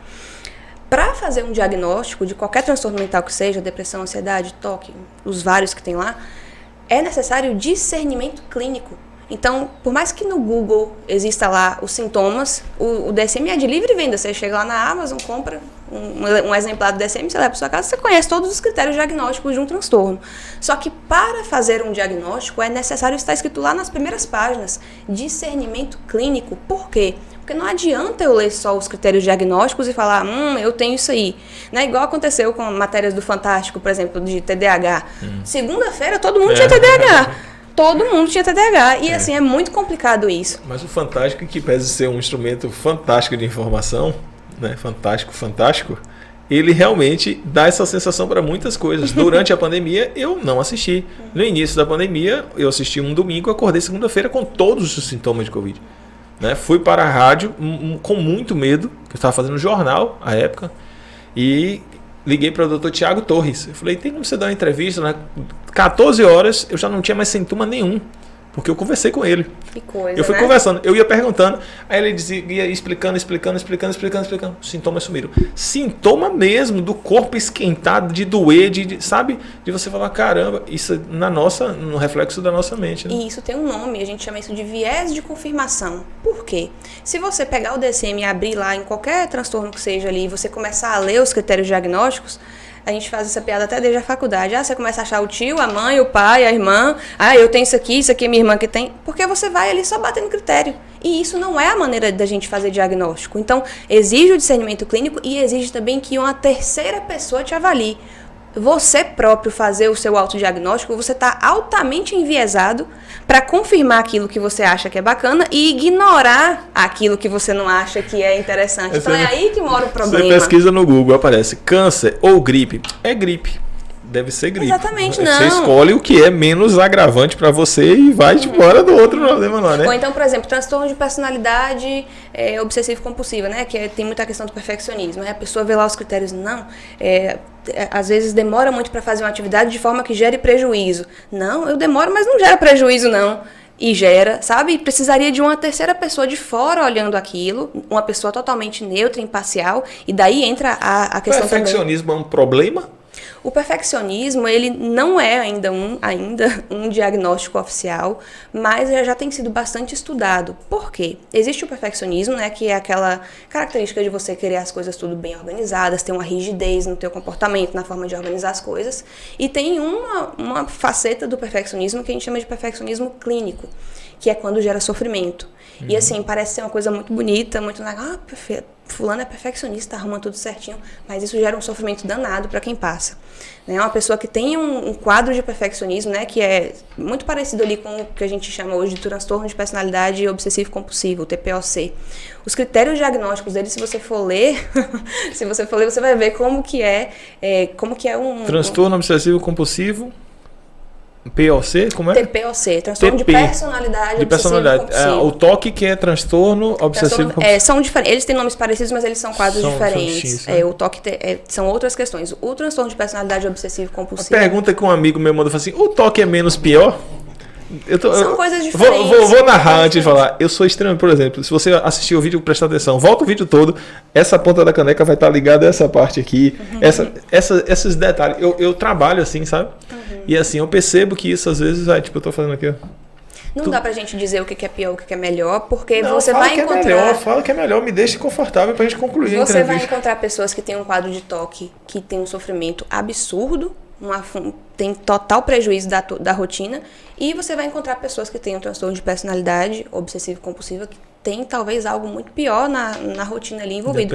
Para fazer um diagnóstico de qualquer transtorno mental que seja, depressão, ansiedade, toque, os vários que tem lá, é necessário discernimento clínico. Então, por mais que no Google exista lá os sintomas, o DSM é de livre venda. Você chega lá na Amazon, compra um exemplar do DSM, você leva para sua casa, você conhece todos os critérios diagnósticos de um transtorno. Só que para fazer um diagnóstico é necessário estar escrito lá nas primeiras páginas, discernimento clínico. Por quê? Porque não adianta eu ler só os critérios diagnósticos e falar, eu tenho isso aí. Né? Igual aconteceu com matérias do Fantástico, por exemplo, de TDAH. Segunda-feira todo mundo tinha TDAH. todo mundo tinha TDAH. E assim, é muito complicado isso. Mas o Fantástico, que pese ser um instrumento fantástico de informação, né? Fantástico, ele realmente dá essa sensação para muitas coisas. Durante a pandemia, eu não assisti. No início da pandemia, eu assisti um domingo, acordei segunda-feira com todos os sintomas de Covid. Né? Fui para a rádio com muito medo, que eu estava fazendo jornal à época, e liguei para o Dr. Tiago Torres. Eu falei, tem como você dar uma entrevista? Né? 14 horas, eu já não tinha mais sintoma nenhum. Porque eu conversei com ele. Que coisa, eu fui né? conversando, eu ia perguntando, aí ele ia explicando. Os sintomas sumiram. Sintoma mesmo do corpo esquentado, de doer, sabe? De você falar, caramba, isso no reflexo da nossa mente. Né? E isso tem um nome, a gente chama isso de viés de confirmação. Por quê? Se você pegar o DSM e abrir lá em qualquer transtorno que seja ali, e você começar a ler os critérios diagnósticos, a gente faz essa piada até desde a faculdade. Você começa a achar o tio, a mãe, o pai, a irmã. Eu tenho isso aqui é minha irmã que tem. Porque você vai ali só batendo critério. E isso não é a maneira da gente fazer diagnóstico. Então, exige o discernimento clínico e exige também que uma terceira pessoa te avalie. Você próprio fazer o seu autodiagnóstico, você está altamente enviesado para confirmar aquilo que você acha que é bacana e ignorar aquilo que você não acha que é interessante. Então é aí que mora o problema. Você pesquisa no Google, aparece câncer ou gripe. É gripe. Deve ser gripe. Exatamente, não. Você escolhe o que é menos agravante para você e vai embora do outro problema lá, né? Ou então, por exemplo, transtorno de personalidade obsessivo-compulsiva, né? Que tem muita questão do perfeccionismo. A pessoa vê lá os critérios, às vezes demora muito para fazer uma atividade de forma que gere prejuízo. Não, eu demoro, mas não gera prejuízo, não. E gera, sabe? Precisaria de uma terceira pessoa de fora olhando aquilo, uma pessoa totalmente neutra, imparcial, e daí entra a questão também. O perfeccionismo é um problema? O perfeccionismo, ele não é ainda um diagnóstico oficial, mas já tem sido bastante estudado. Por quê? Existe o perfeccionismo, né, que é aquela característica de você querer as coisas tudo bem organizadas, ter uma rigidez no teu comportamento, na forma de organizar as coisas. E tem uma faceta do perfeccionismo que a gente chama de perfeccionismo clínico, que é quando gera sofrimento. E assim, parece ser uma coisa muito bonita, muito legal. Fulano é perfeccionista, arruma tudo certinho, mas isso gera um sofrimento danado para quem passa. Né? Uma pessoa que tem um quadro de perfeccionismo, né, que é muito parecido ali com o que a gente chama hoje de transtorno de personalidade obsessivo-compulsivo, o TPOC. Os critérios diagnósticos dele, se você for ler, você vai ver como que é um... Transtorno obsessivo-compulsivo... POC, como é? TPOC, transtorno de personalidade obsessivo-compulsivo. O TOC, que é transtorno obsessivo-compulsivo. São diferentes. Eles têm nomes parecidos, mas eles são quadros diferentes. O TOC são outras questões. O transtorno de personalidade obsessivo-compulsivo... A pergunta que um amigo meu mandou foi assim, o TOC é menos pior? São coisas diferentes. Vou narrar antes de falar. Eu sou extremamente, por exemplo, se você assistir o vídeo, prestar atenção, volta o vídeo todo, essa ponta da caneca vai estar ligada a essa parte aqui, esses detalhes. Eu trabalho assim, sabe? E assim, eu percebo que isso às vezes, eu tô fazendo aqui, ó. Não dá pra gente dizer o que é pior, o que é melhor, porque você vai encontrar... Fala que é melhor, me deixe confortável pra gente concluir a entrevista. Você vai encontrar pessoas que têm um quadro de TOC, que tem um sofrimento absurdo, tem total prejuízo da rotina, e você vai encontrar pessoas que têm um transtorno de personalidade obsessivo-compulsiva, que tem talvez algo muito pior na rotina ali envolvido.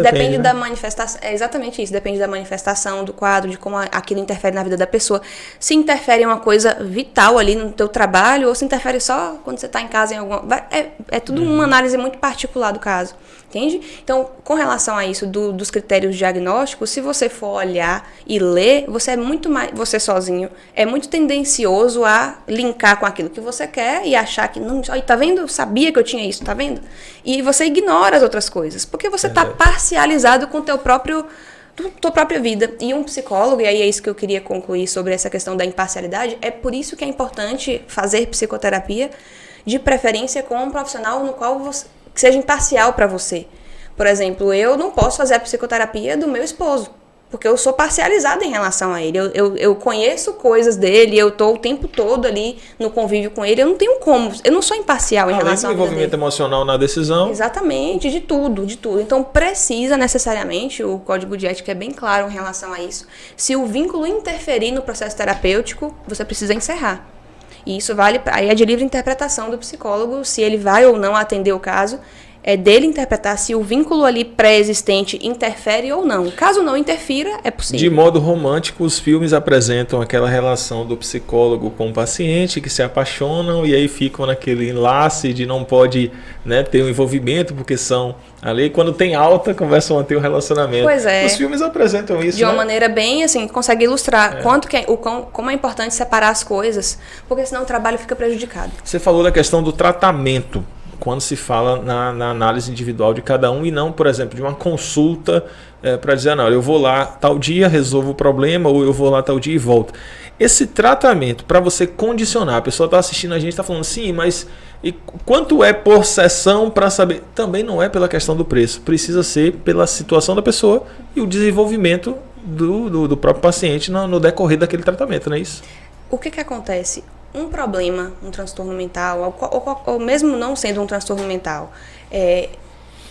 Depende da manifestação. É exatamente isso, depende da manifestação do quadro, de como aquilo interfere na vida da pessoa. Se interfere em uma coisa vital ali no teu trabalho, ou se interfere só quando você está em casa em alguma... É tudo uma análise muito particular do caso, entende? Então, com relação a isso dos critérios diagnósticos, se você for olhar e ler, você é muito mais, você sozinho, é muito tendencioso a linkar com aquilo que você quer e achar que, não, tá vendo? Eu sabia que eu tinha isso, tá vendo? E você ignora as outras coisas, porque você tá parcializado com tua própria vida. E um psicólogo, e aí é isso que eu queria concluir sobre essa questão da imparcialidade, é por isso que é importante fazer psicoterapia, de preferência com um profissional no qual que seja imparcial para você. Por exemplo, eu não posso fazer a psicoterapia do meu esposo, porque eu sou parcializada em relação a ele. Eu conheço coisas dele, eu tô o tempo todo ali no convívio com ele, eu não tenho como, eu não sou imparcial em relação a ele. Envolvimento emocional na decisão. Exatamente, de tudo. Então precisa necessariamente, o código de ética é bem claro em relação a isso. Se o vínculo interferir no processo terapêutico, você precisa encerrar. E isso vale, aí é de livre interpretação do psicólogo, se ele vai ou não atender o caso. É dele interpretar se o vínculo ali pré-existente interfere ou não. Caso não interfira, é possível. De modo romântico, os filmes apresentam aquela relação do psicólogo com o paciente que se apaixonam e aí ficam naquele enlace de não pode, né, ter um envolvimento porque são ali. Quando tem alta, começam a ter um relacionamento. Pois é. Os filmes apresentam isso, de uma né? maneira bem, assim, consegue ilustrar como é importante separar as coisas, porque senão o trabalho fica prejudicado. Você falou da questão do tratamento, quando se fala na análise individual de cada um e não, por exemplo, de uma consulta para dizer, não, eu vou lá tal dia, resolvo o problema, ou eu vou lá tal dia e volto. Esse tratamento, para você condicionar, a pessoa está assistindo a gente, está falando, sim, mas e quanto é por sessão para saber? Também não é pela questão do preço, precisa ser pela situação da pessoa e o desenvolvimento do próprio paciente no decorrer daquele tratamento, não é isso? O que acontece? Um problema, um transtorno mental, ou mesmo não sendo um transtorno mental, é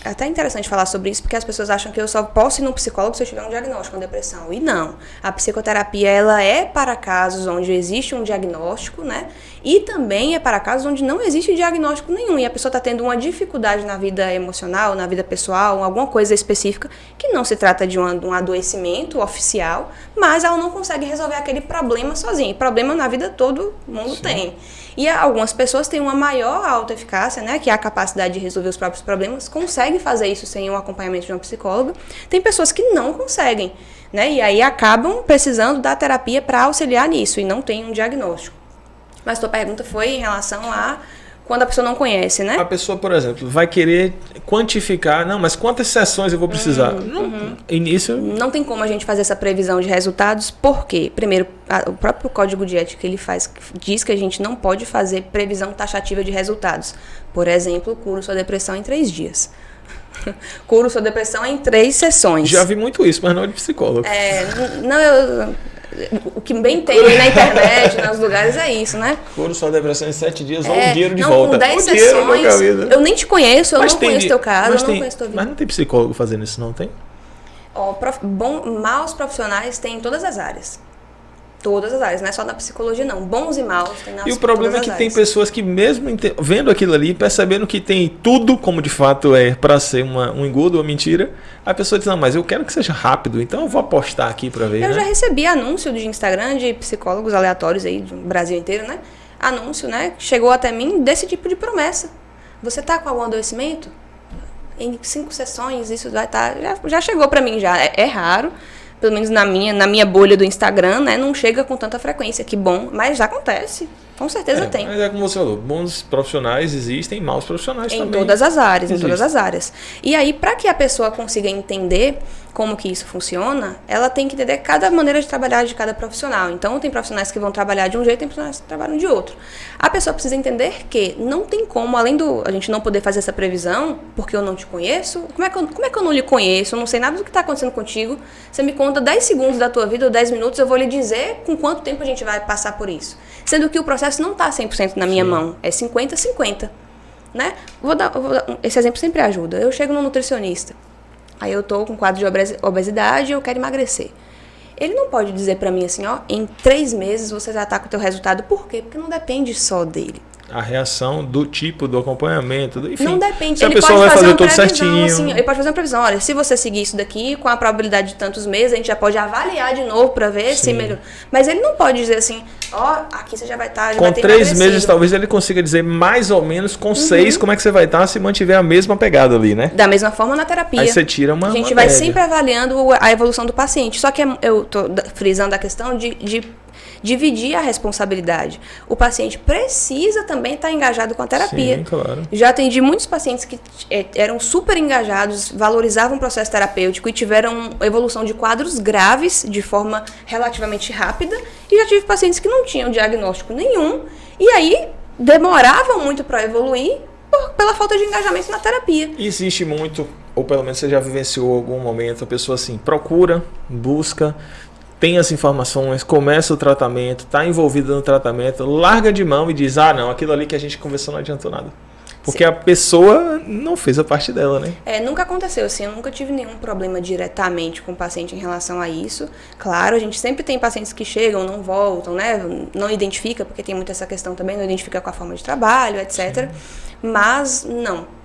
até interessante falar sobre isso, porque as pessoas acham que eu só posso ir no psicólogo se eu tiver um diagnóstico de depressão. E não. A psicoterapia, ela é para casos onde existe um diagnóstico, né? E também é para casos onde não existe diagnóstico nenhum. E a pessoa está tendo uma dificuldade na vida emocional, na vida pessoal, alguma coisa específica, que não se trata de um adoecimento oficial, mas ela não consegue resolver aquele problema sozinha. E problema na vida todo mundo tem. E algumas pessoas têm uma maior autoeficácia, né, que é a capacidade de resolver os próprios problemas, conseguem fazer isso sem o acompanhamento de uma psicóloga. Tem pessoas que não conseguem, né, e aí acabam precisando da terapia para auxiliar nisso e não tem um diagnóstico. Mas tua pergunta foi em relação a quando a pessoa não conhece, né? A pessoa, por exemplo, vai querer quantificar, não, mas quantas sessões eu vou precisar? Início... Não tem como a gente fazer essa previsão de resultados, porque, primeiro, o próprio código de ética que ele faz diz que a gente não pode fazer previsão taxativa de resultados. Por exemplo, curo sua depressão em 3 dias. Curo sua depressão em 3 sessões. Já vi muito isso, mas não de psicólogo. O que bem tem aí na internet, nos lugares, é isso, né? Curo sua depressão em 7 dias, ou o dinheiro de não, volta. Com 10 sessões, eu nem te conheço, eu não conheço teu caso, eu não conheço tua vida. Mas não tem psicólogo fazendo isso, não tem? Maus profissionais tem em todas as áreas. Todas as áreas, não é só na psicologia, não. Bons e maus tem nas. E o problema é que tem pessoas que, mesmo vendo aquilo ali, percebendo que tem tudo, como de fato é, para ser um engodo ou mentira, a pessoa diz, não, mas eu quero que seja rápido, então eu vou apostar aqui para ver. Eu já recebi anúncio de Instagram de psicólogos aleatórios aí do Brasil inteiro, né? Anúncio, né? Chegou até mim desse tipo de promessa. Você tá com algum adoecimento? Em 5 sessões, isso vai estar. Já chegou para mim já. É raro. Pelo menos na minha bolha do Instagram, né, não chega com tanta frequência, que bom, mas já acontece, com certeza tem. Mas é como você falou, bons profissionais existem, maus profissionais também. Em todas as áreas, em todas as áreas. E aí, para que a pessoa consiga entender como que isso funciona, ela tem que entender cada maneira de trabalhar de cada profissional. Então, tem profissionais que vão trabalhar de um jeito, tem profissionais que trabalham de outro. A pessoa precisa entender que não tem como, além do a gente não poder fazer essa previsão, porque eu não te conheço, como é que eu não lhe conheço, eu não sei nada do que está acontecendo contigo, você me conta 10 segundos da tua vida ou 10 minutos, eu vou lhe dizer com quanto tempo a gente vai passar por isso. Sendo que o processo não está 100% na minha mão, é 50-50. Né? Esse exemplo sempre ajuda. Eu chego no nutricionista, aí eu tô com quadro de obesidade e eu quero emagrecer. Ele não pode dizer pra mim assim, ó, em 3 meses você já tá com o teu resultado. Por quê? Porque não depende só dele. A reação do tipo do acompanhamento, enfim. Não depende. Se a ele pessoa pode vai fazer tudo previsão, certinho. assim, ele pode fazer uma previsão. Olha, se você seguir isso daqui, com a probabilidade de tantos meses, a gente já pode avaliar de novo pra ver se melhorou. Mas ele não pode dizer assim, ó, aqui você já vai estar. Com 3 meses, talvez ele consiga dizer mais ou menos, com 6, como é que você vai estar se mantiver a mesma pegada ali, né? Da mesma forma na terapia. Aí você tira uma. A gente vai sempre avaliando a evolução do paciente. Só que eu tô frisando a questão de dividir a responsabilidade. O paciente precisa também estar engajado com a terapia. Sim, claro. Já atendi muitos pacientes que eram super engajados, valorizavam o processo terapêutico e tiveram evolução de quadros graves de forma relativamente rápida. E já tive pacientes que não tinham diagnóstico nenhum e aí demoravam muito para evoluir pela falta de engajamento na terapia. Existe muito, ou pelo menos você já vivenciou algum momento, a pessoa assim, procura, busca, tem as informações, começa o tratamento, está envolvida no tratamento, larga de mão e diz, não, aquilo ali que a gente conversou não adiantou nada. Porque a pessoa não fez a parte dela, né? Nunca aconteceu assim, eu nunca tive nenhum problema diretamente com o paciente em relação a isso. Claro, a gente sempre tem pacientes que chegam, não voltam, né? Não identifica, porque tem muito essa questão também, não identifica com a forma de trabalho, etc. Sim. Mas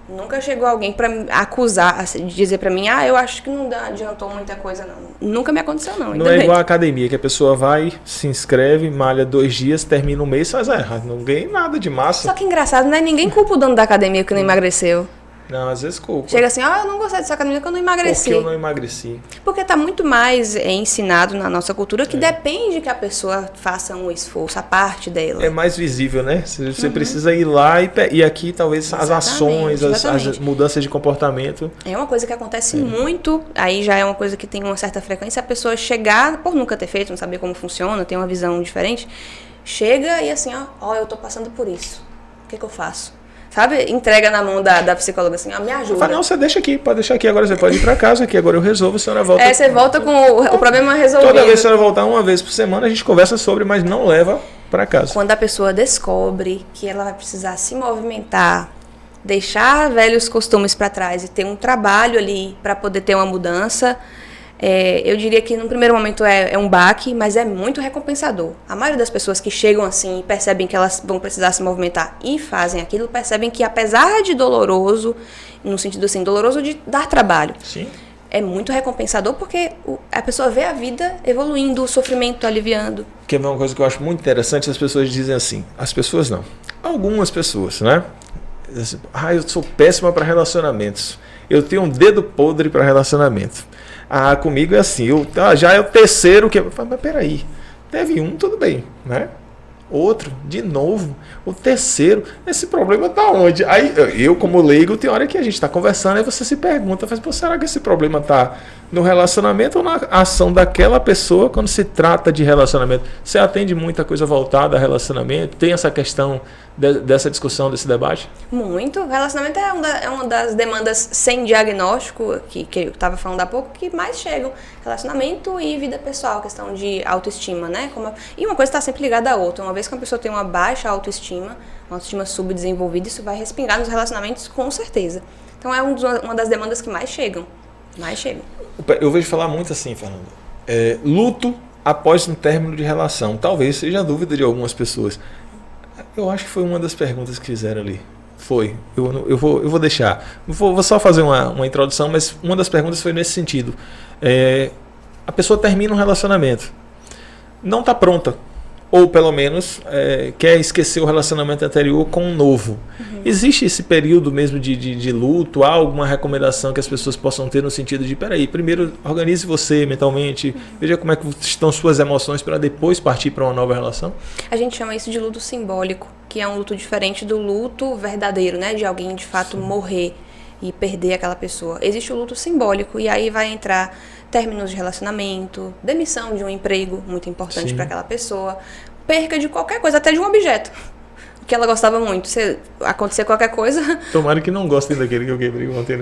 Nunca chegou alguém pra me acusar, assim, de dizer pra mim, eu acho que não adiantou muita coisa, não. Nunca me aconteceu, não. Não é igual a academia, que a pessoa vai, se inscreve, malha 2 dias, termina um mês, faz não ganhei nada de massa. Só que engraçado, né? Ninguém culpa o dono da academia que não emagreceu. Não, às vezes culpa. Chega assim, eu não gostei dessa academia porque eu não emagreci. Porque eu não emagreci. Porque tá muito mais ensinado na nossa cultura que depende que a pessoa faça um esforço, a parte dela. É mais visível, né? Você precisa ir lá e aqui talvez as ações, as mudanças de comportamento. É uma coisa que acontece muito, aí já é uma coisa que tem uma certa frequência, a pessoa chegar, por nunca ter feito, não saber como funciona, ter uma visão diferente, chega e assim, eu tô passando por isso. O que eu faço? Sabe? Entrega na mão da psicóloga assim, me ajuda. Fala, não, você deixa aqui, pode deixar aqui, agora você pode ir pra casa, aqui agora eu resolvo, a senhora volta. Você volta com o problema resolvido. Toda vez que a senhora voltar uma vez por semana, a gente conversa sobre, mas não leva pra casa. Quando a pessoa descobre que ela vai precisar se movimentar, deixar velhos costumes pra trás e ter um trabalho ali pra poder ter uma mudança, eu diria que no primeiro momento é um baque, mas é muito recompensador. A maioria das pessoas que chegam assim e percebem que elas vão precisar se movimentar e fazem aquilo, percebem que apesar de doloroso, no sentido assim, doloroso de dar trabalho, sim, é muito recompensador porque a pessoa vê a vida evoluindo, o sofrimento aliviando. Que é uma coisa que eu acho muito interessante, as pessoas dizem assim, as pessoas não, algumas pessoas, né? Eu sou péssima para relacionamentos, eu tenho um dedo podre para relacionamento. Comigo é assim, já é o terceiro que... Mas peraí, teve um, tudo bem, né? Outro, de novo, o terceiro, esse problema tá onde? Aí eu, como leigo, tem hora que a gente está conversando, aí você se pergunta, será que esse problema tá no relacionamento ou na ação daquela pessoa quando se trata de relacionamento? Você atende muita coisa voltada a relacionamento? Tem essa questão dessa discussão, desse debate? Muito. O relacionamento é uma das demandas sem diagnóstico, que eu estava falando há pouco, que mais chegam. Relacionamento e vida pessoal, questão de autoestima, né? E uma coisa está sempre ligada à outra. Uma vez que uma pessoa tem uma baixa autoestima, uma autoestima subdesenvolvida, isso vai respingar nos relacionamentos com certeza. Então é uma das demandas que mais chegam. Eu vejo falar muito assim, Fernando. Luto após um término de relação. Talvez seja a dúvida de algumas pessoas. Eu acho que foi uma das perguntas que fizeram ali. Foi. Eu vou deixar. Vou só fazer uma introdução, mas uma das perguntas foi nesse sentido. A pessoa termina um relacionamento. Não está pronta. Ou pelo menos quer esquecer o relacionamento anterior com um novo. Uhum. Existe esse período mesmo de luto? Há alguma recomendação que as pessoas possam ter no sentido de, peraí, primeiro organize você mentalmente, veja como é que estão suas emoções para depois partir para uma nova relação? A gente chama isso de luto simbólico, que é um luto diferente do luto verdadeiro, né? De alguém de fato morrer e perder aquela pessoa. Existe o luto simbólico e aí vai entrar términos de relacionamento, demissão de um emprego muito importante para aquela pessoa, perca de qualquer coisa, até de um objeto que ela gostava muito. Se acontecer qualquer coisa... Tomara que não gostem daquele que eu quebrei ontem.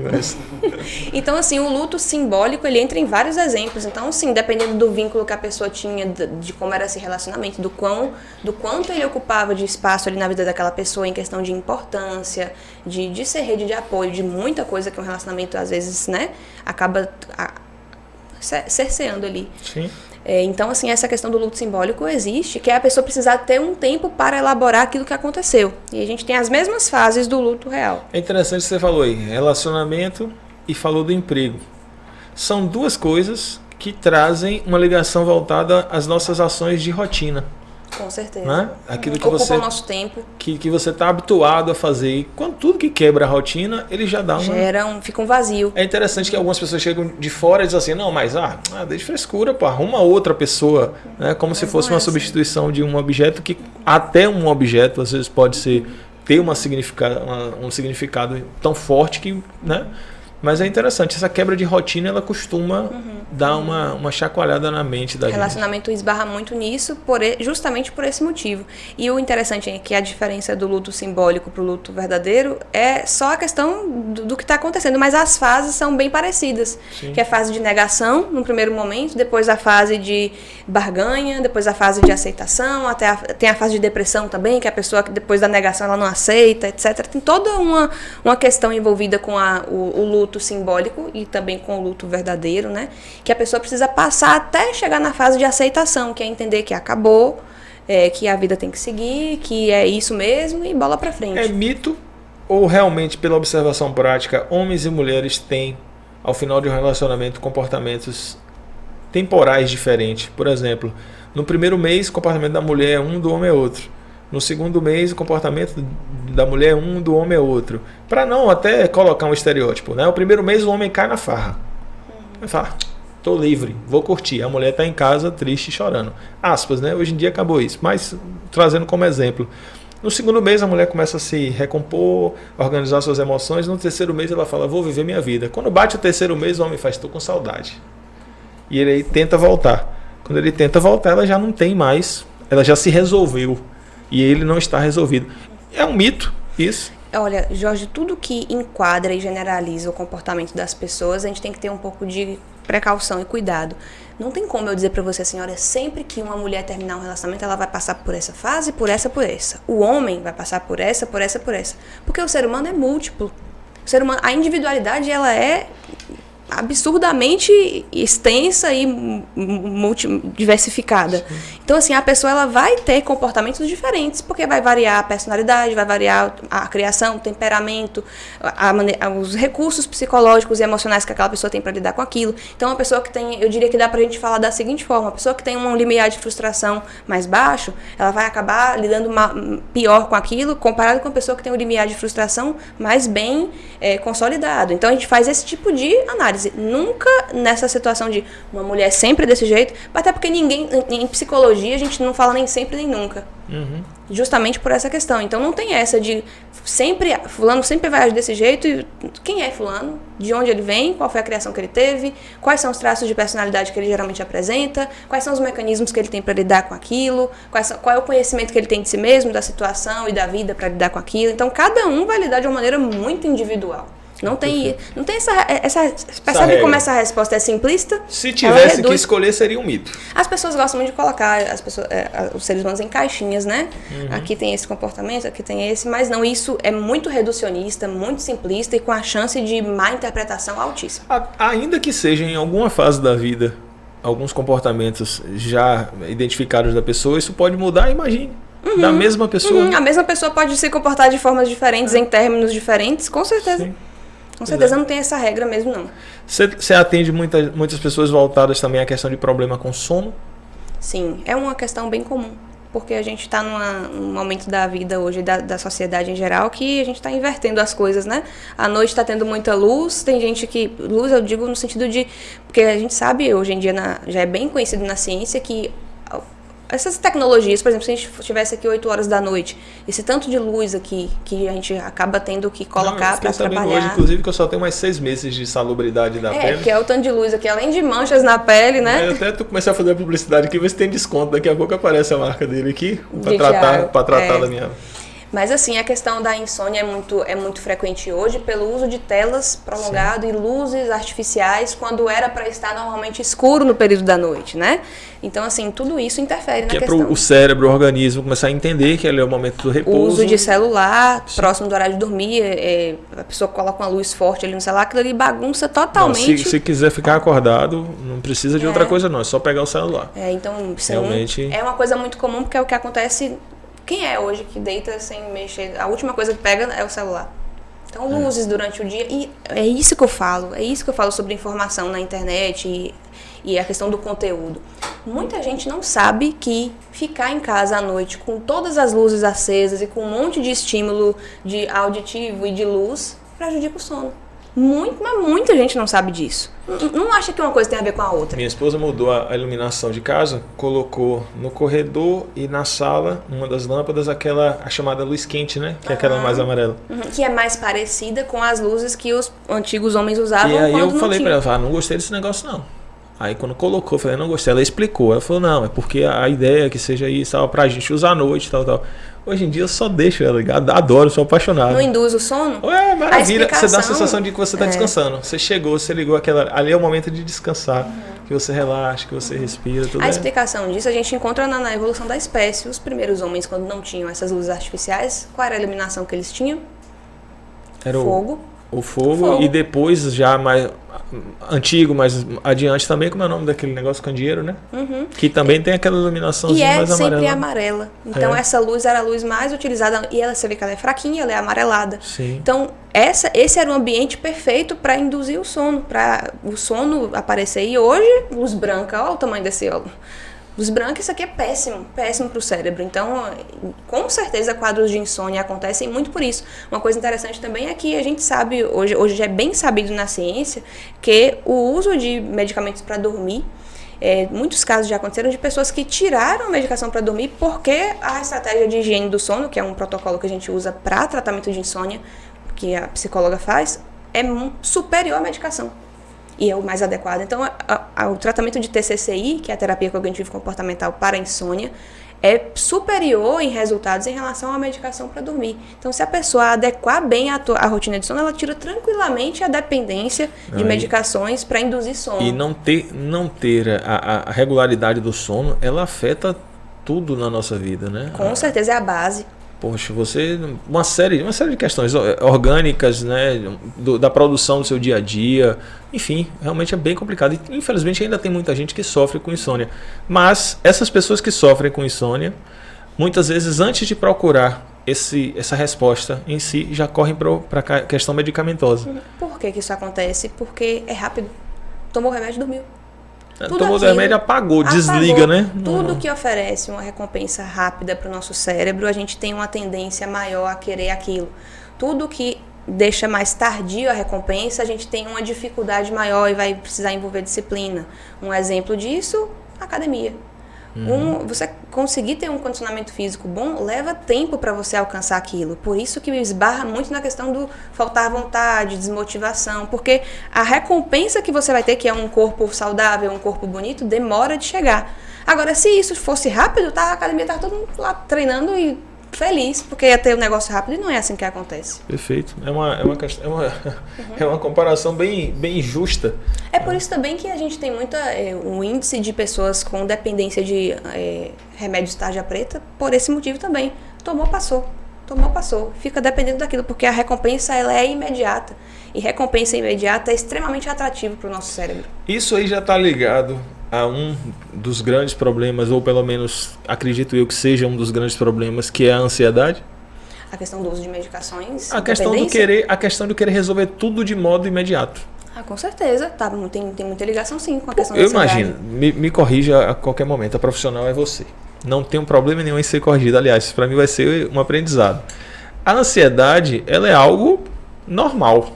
Então, assim, o luto simbólico, ele entra em vários exemplos. Então, assim, dependendo do vínculo que a pessoa tinha, de como era esse relacionamento, do quanto ele ocupava de espaço ali na vida daquela pessoa em questão de importância, de ser rede de apoio, de muita coisa que um relacionamento, às vezes, né, acaba cerceando ali. Sim. Então, assim, essa questão do luto simbólico existe, que é a pessoa precisar ter um tempo para elaborar aquilo que aconteceu. E a gente tem as mesmas fases do luto real. É interessante que você falou aí, relacionamento e falou do emprego. São duas coisas que trazem uma ligação voltada às nossas ações de rotina. Com certeza. Né? Aquilo que ocupa o nosso tempo. Que você está habituado a fazer. E quando tudo que quebra a rotina, ele já dá fica um vazio. É interessante que algumas pessoas chegam de fora e dizem assim, não, mas deixa frescura, pô, arruma outra pessoa. Né? Como se fosse uma substituição de um objeto que até um objeto, às vezes, pode ter um significado tão forte que... Né? Mas é interessante, essa quebra de rotina, ela costuma dar uma chacoalhada na mente da gente. O relacionamento esbarra muito nisso, justamente por esse motivo. E o interessante é que a diferença do luto simbólico para o luto verdadeiro é só a questão do que está acontecendo, mas as fases são bem parecidas. Sim. Que é a fase de negação, no primeiro momento, depois a fase de barganha, depois a fase de aceitação, tem a fase de depressão também, que a pessoa, depois da negação, ela não aceita, etc. Tem toda uma questão envolvida com o luto simbólico e também com o luto verdadeiro, né? Que a pessoa precisa passar até chegar na fase de aceitação, que é entender que acabou, que a vida tem que seguir, que é isso mesmo e bola pra frente. É mito Ou realmente, pela observação prática, homens e mulheres têm, ao final de um relacionamento, comportamentos temporais diferentes? Por exemplo, no primeiro mês, o comportamento da mulher é um, do homem é outro. No segundo mês, o comportamento da mulher é um, do homem é outro. Para não até colocar um estereótipo, né? O primeiro mês o homem cai na farra. Vai falar, tô livre, vou curtir. A mulher tá em casa triste, chorando. Aspas, né? Hoje em dia acabou isso. Mas trazendo como exemplo. No segundo mês a mulher começa a se recompor, organizar suas emoções. No terceiro mês ela fala, vou viver minha vida. Quando bate o terceiro mês, o homem faz, tô com saudade. E ele aí tenta voltar. Quando ele tenta voltar, ela já não tem mais. Ela já se resolveu. E ele não está resolvido. É um mito, isso. Olha, Jorge, tudo que enquadra e generaliza o comportamento das pessoas, a gente tem que ter um pouco de precaução e cuidado. Não tem como eu dizer pra você assim, olha, sempre que uma mulher terminar um relacionamento, ela vai passar por essa fase, por essa. O homem vai passar por essa. Porque o ser humano é múltiplo. O ser humano, a individualidade, ela é absurdamente extensa e diversificada. Sim. Então, assim, a pessoa ela vai ter comportamentos diferentes, porque vai variar a personalidade, vai variar a criação, o temperamento, os recursos psicológicos e emocionais que aquela pessoa tem para lidar com aquilo. Então, uma pessoa que tem, eu diria que dá pra gente falar da seguinte forma, uma pessoa que tem um limiar de frustração mais baixo, ela vai acabar lidando pior com aquilo, comparado com uma pessoa que tem um limiar de frustração mais bem consolidado. Então, a gente faz esse tipo de análise. Nunca nessa situação de uma mulher sempre desse jeito, até porque ninguém, em psicologia, a gente não fala nem sempre nem nunca. Uhum. Justamente por essa questão. Então não tem essa de fulano sempre vai agir desse jeito. E quem é fulano? De onde ele vem? Qual foi a criação que ele teve? Quais são os traços de personalidade que ele geralmente apresenta? Quais são os mecanismos que ele tem para lidar com aquilo? Qual é o conhecimento que ele tem de si mesmo, da situação e da vida para lidar com aquilo? Então cada um vai lidar de uma maneira muito individual. Não tem essa percebe como essa resposta é simplista? Se tivesse que escolher, seria um mito. As pessoas gostam muito de colocar os seres humanos em caixinhas, né? Uhum. Aqui tem esse comportamento, aqui tem esse, mas não, isso é muito reducionista, muito simplista e com a chance de má interpretação altíssima. Ainda que seja em alguma fase da vida, alguns comportamentos já identificados da pessoa, isso pode mudar, imagine. Uhum. Da mesma pessoa. Uhum. A mesma pessoa pode se comportar de formas diferentes, em términos diferentes, com certeza. Sim. Com certeza não tem essa regra mesmo, não. Você atende muitas pessoas voltadas também à questão de problema com sono? Sim, é uma questão bem comum. Porque a gente está num momento da vida hoje, da sociedade em geral, que a gente está invertendo as coisas, né? À noite está tendo muita luz, tem gente que... Luz eu digo no sentido de... Porque a gente sabe, hoje em dia, já é bem conhecido na ciência que... Essas tecnologias, por exemplo, se a gente estivesse aqui 8 horas da noite, esse tanto de luz aqui que a gente acaba tendo que colocar para trabalhar. Hoje, inclusive, que eu só tenho mais 6 meses de salubridade da pele. Que é o tanto de luz aqui, além de manchas na pele, né? Eu até comecei a fazer a publicidade aqui, ver se tem desconto. Daqui a pouco aparece a marca dele aqui para tratar da minha... Mas assim, a questão da insônia é muito frequente hoje pelo uso de telas prolongado. Sim. E luzes artificiais quando era para estar normalmente escuro no período da noite, né? Então assim, tudo isso interfere na questão. Que é para o cérebro, o organismo começar a entender que ele é o momento do repouso. O uso de celular, sim, próximo do horário de dormir, a pessoa coloca uma luz forte ali no celular, aquilo ali bagunça totalmente. Não, se quiser ficar acordado, não precisa de outra coisa não, é só pegar o celular. Então realmente é uma coisa muito comum porque é o que acontece... Quem é hoje que deita sem mexer? A última coisa que pega é o celular. Então, luzes durante o dia. E é isso que eu falo. É isso que eu falo sobre informação na internet e a questão do conteúdo. Muita gente não sabe que ficar em casa à noite com todas as luzes acesas e com um monte de estímulo de auditivo e de luz prejudica o sono. Mas muita gente não sabe disso. Não acha que uma coisa tem a ver com a outra. Minha esposa mudou a iluminação de casa, colocou no corredor e na sala, uma das lâmpadas, a chamada luz quente, né? Que é aquela mais amarela. Que é mais parecida com as luzes que os antigos homens usavam. E aí eu falei pra ela, não gostei desse negócio não. Aí quando colocou, eu falei, não gostei. Ela explicou, ela falou, não, é porque a ideia é que seja isso, tal, pra gente usar à noite, tal. Hoje em dia eu só deixo ela ligada, adoro, sou apaixonado. Não induz o sono? É, maravilha, você dá a sensação de que você está descansando. Você chegou, você ligou ali é o momento de descansar, que você relaxa, que você respira, tudo. A explicação disso a gente encontra na evolução da espécie. Os primeiros homens, quando não tinham essas luzes artificiais, qual era a iluminação que eles tinham? Era fogo. o fogo. E depois, já mais antigo, mais adiante também, como é o nome daquele negócio candeeiro, né? Que também tem aquela iluminaçãozinha mais amarela. E é sempre amarela. Então, essa luz era a luz mais utilizada. E você vê que ela é fraquinha, ela é amarelada. Sim. Então, esse era o ambiente perfeito para induzir o sono, para o sono aparecer. E hoje, luz branca, olha o tamanho desse olho. Luz branca, isso aqui é péssimo para o cérebro. Então, com certeza, quadros de insônia acontecem muito por isso. Uma coisa interessante também é que a gente sabe, hoje já é bem sabido na ciência, que o uso de medicamentos para dormir, muitos casos já aconteceram de pessoas que tiraram a medicação para dormir porque a estratégia de higiene do sono, que é um protocolo que a gente usa para tratamento de insônia, que a psicóloga faz, é superior à medicação. E é o mais adequado. Então, o tratamento de TCCI, que é a terapia cognitivo comportamental para a insônia, é superior em resultados em relação à medicação para dormir. Então, se a pessoa adequar bem a rotina de sono, ela tira tranquilamente a dependência de medicações para induzir sono. E não ter a regularidade do sono, ela afeta tudo na nossa vida, né? Com certeza é a base. Poxa, uma série de questões orgânicas, né, da produção do seu dia a dia, enfim, realmente é bem complicado. E, infelizmente, ainda tem muita gente que sofre com insônia. Mas essas pessoas que sofrem com insônia, muitas vezes, antes de procurar essa resposta em si, já correm para a questão medicamentosa. Por que isso acontece? Porque é rápido. Tomou o remédio e dormiu. Tomou o remédio, apagou, desliga, né? Tudo que oferece uma recompensa rápida para o nosso cérebro, a gente tem uma tendência maior a querer aquilo. Tudo que deixa mais tardio a recompensa, a gente tem uma dificuldade maior e vai precisar envolver disciplina. Um exemplo disso, academia. Você conseguir ter um condicionamento físico bom leva tempo para você alcançar aquilo. Por isso que esbarra muito na questão do faltar vontade, desmotivação, porque a recompensa que você vai ter, que é um corpo saudável, um corpo bonito, demora de chegar. Agora, se isso fosse rápido, a academia estava todo mundo lá treinando e feliz, porque ia ter um negócio rápido e não é assim que acontece. Perfeito. É uma comparação bem justa. É por isso também que a gente tem um índice de pessoas com dependência de remédios tarja preta, por esse motivo também. Tomou, passou. Fica dependendo daquilo, porque a recompensa ela é imediata. E recompensa imediata é extremamente atrativo para o nosso cérebro. Isso aí já está ligado a um dos grandes problemas, ou pelo menos acredito eu que seja um dos grandes problemas, que é a ansiedade. A questão do uso de medicações. A questão de querer resolver tudo de modo imediato. Com certeza. Tem muita ligação sim com a questão da ansiedade. Eu imagino, me corrija a qualquer momento, a profissional é você. Não tem um problema nenhum em ser corrigido. Aliás, para mim vai ser um aprendizado. A ansiedade, ela é algo normal.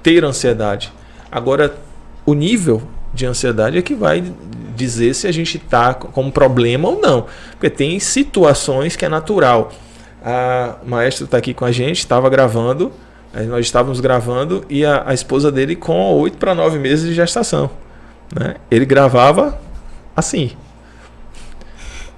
Ter ansiedade. Agora, o nível de ansiedade é que vai dizer se a gente está com um problema ou não. Porque tem situações que é natural. A maestra está aqui com a gente, estava gravando, nós estávamos gravando e a esposa dele com 8 para 9 meses de gestação. Né? Ele gravava assim.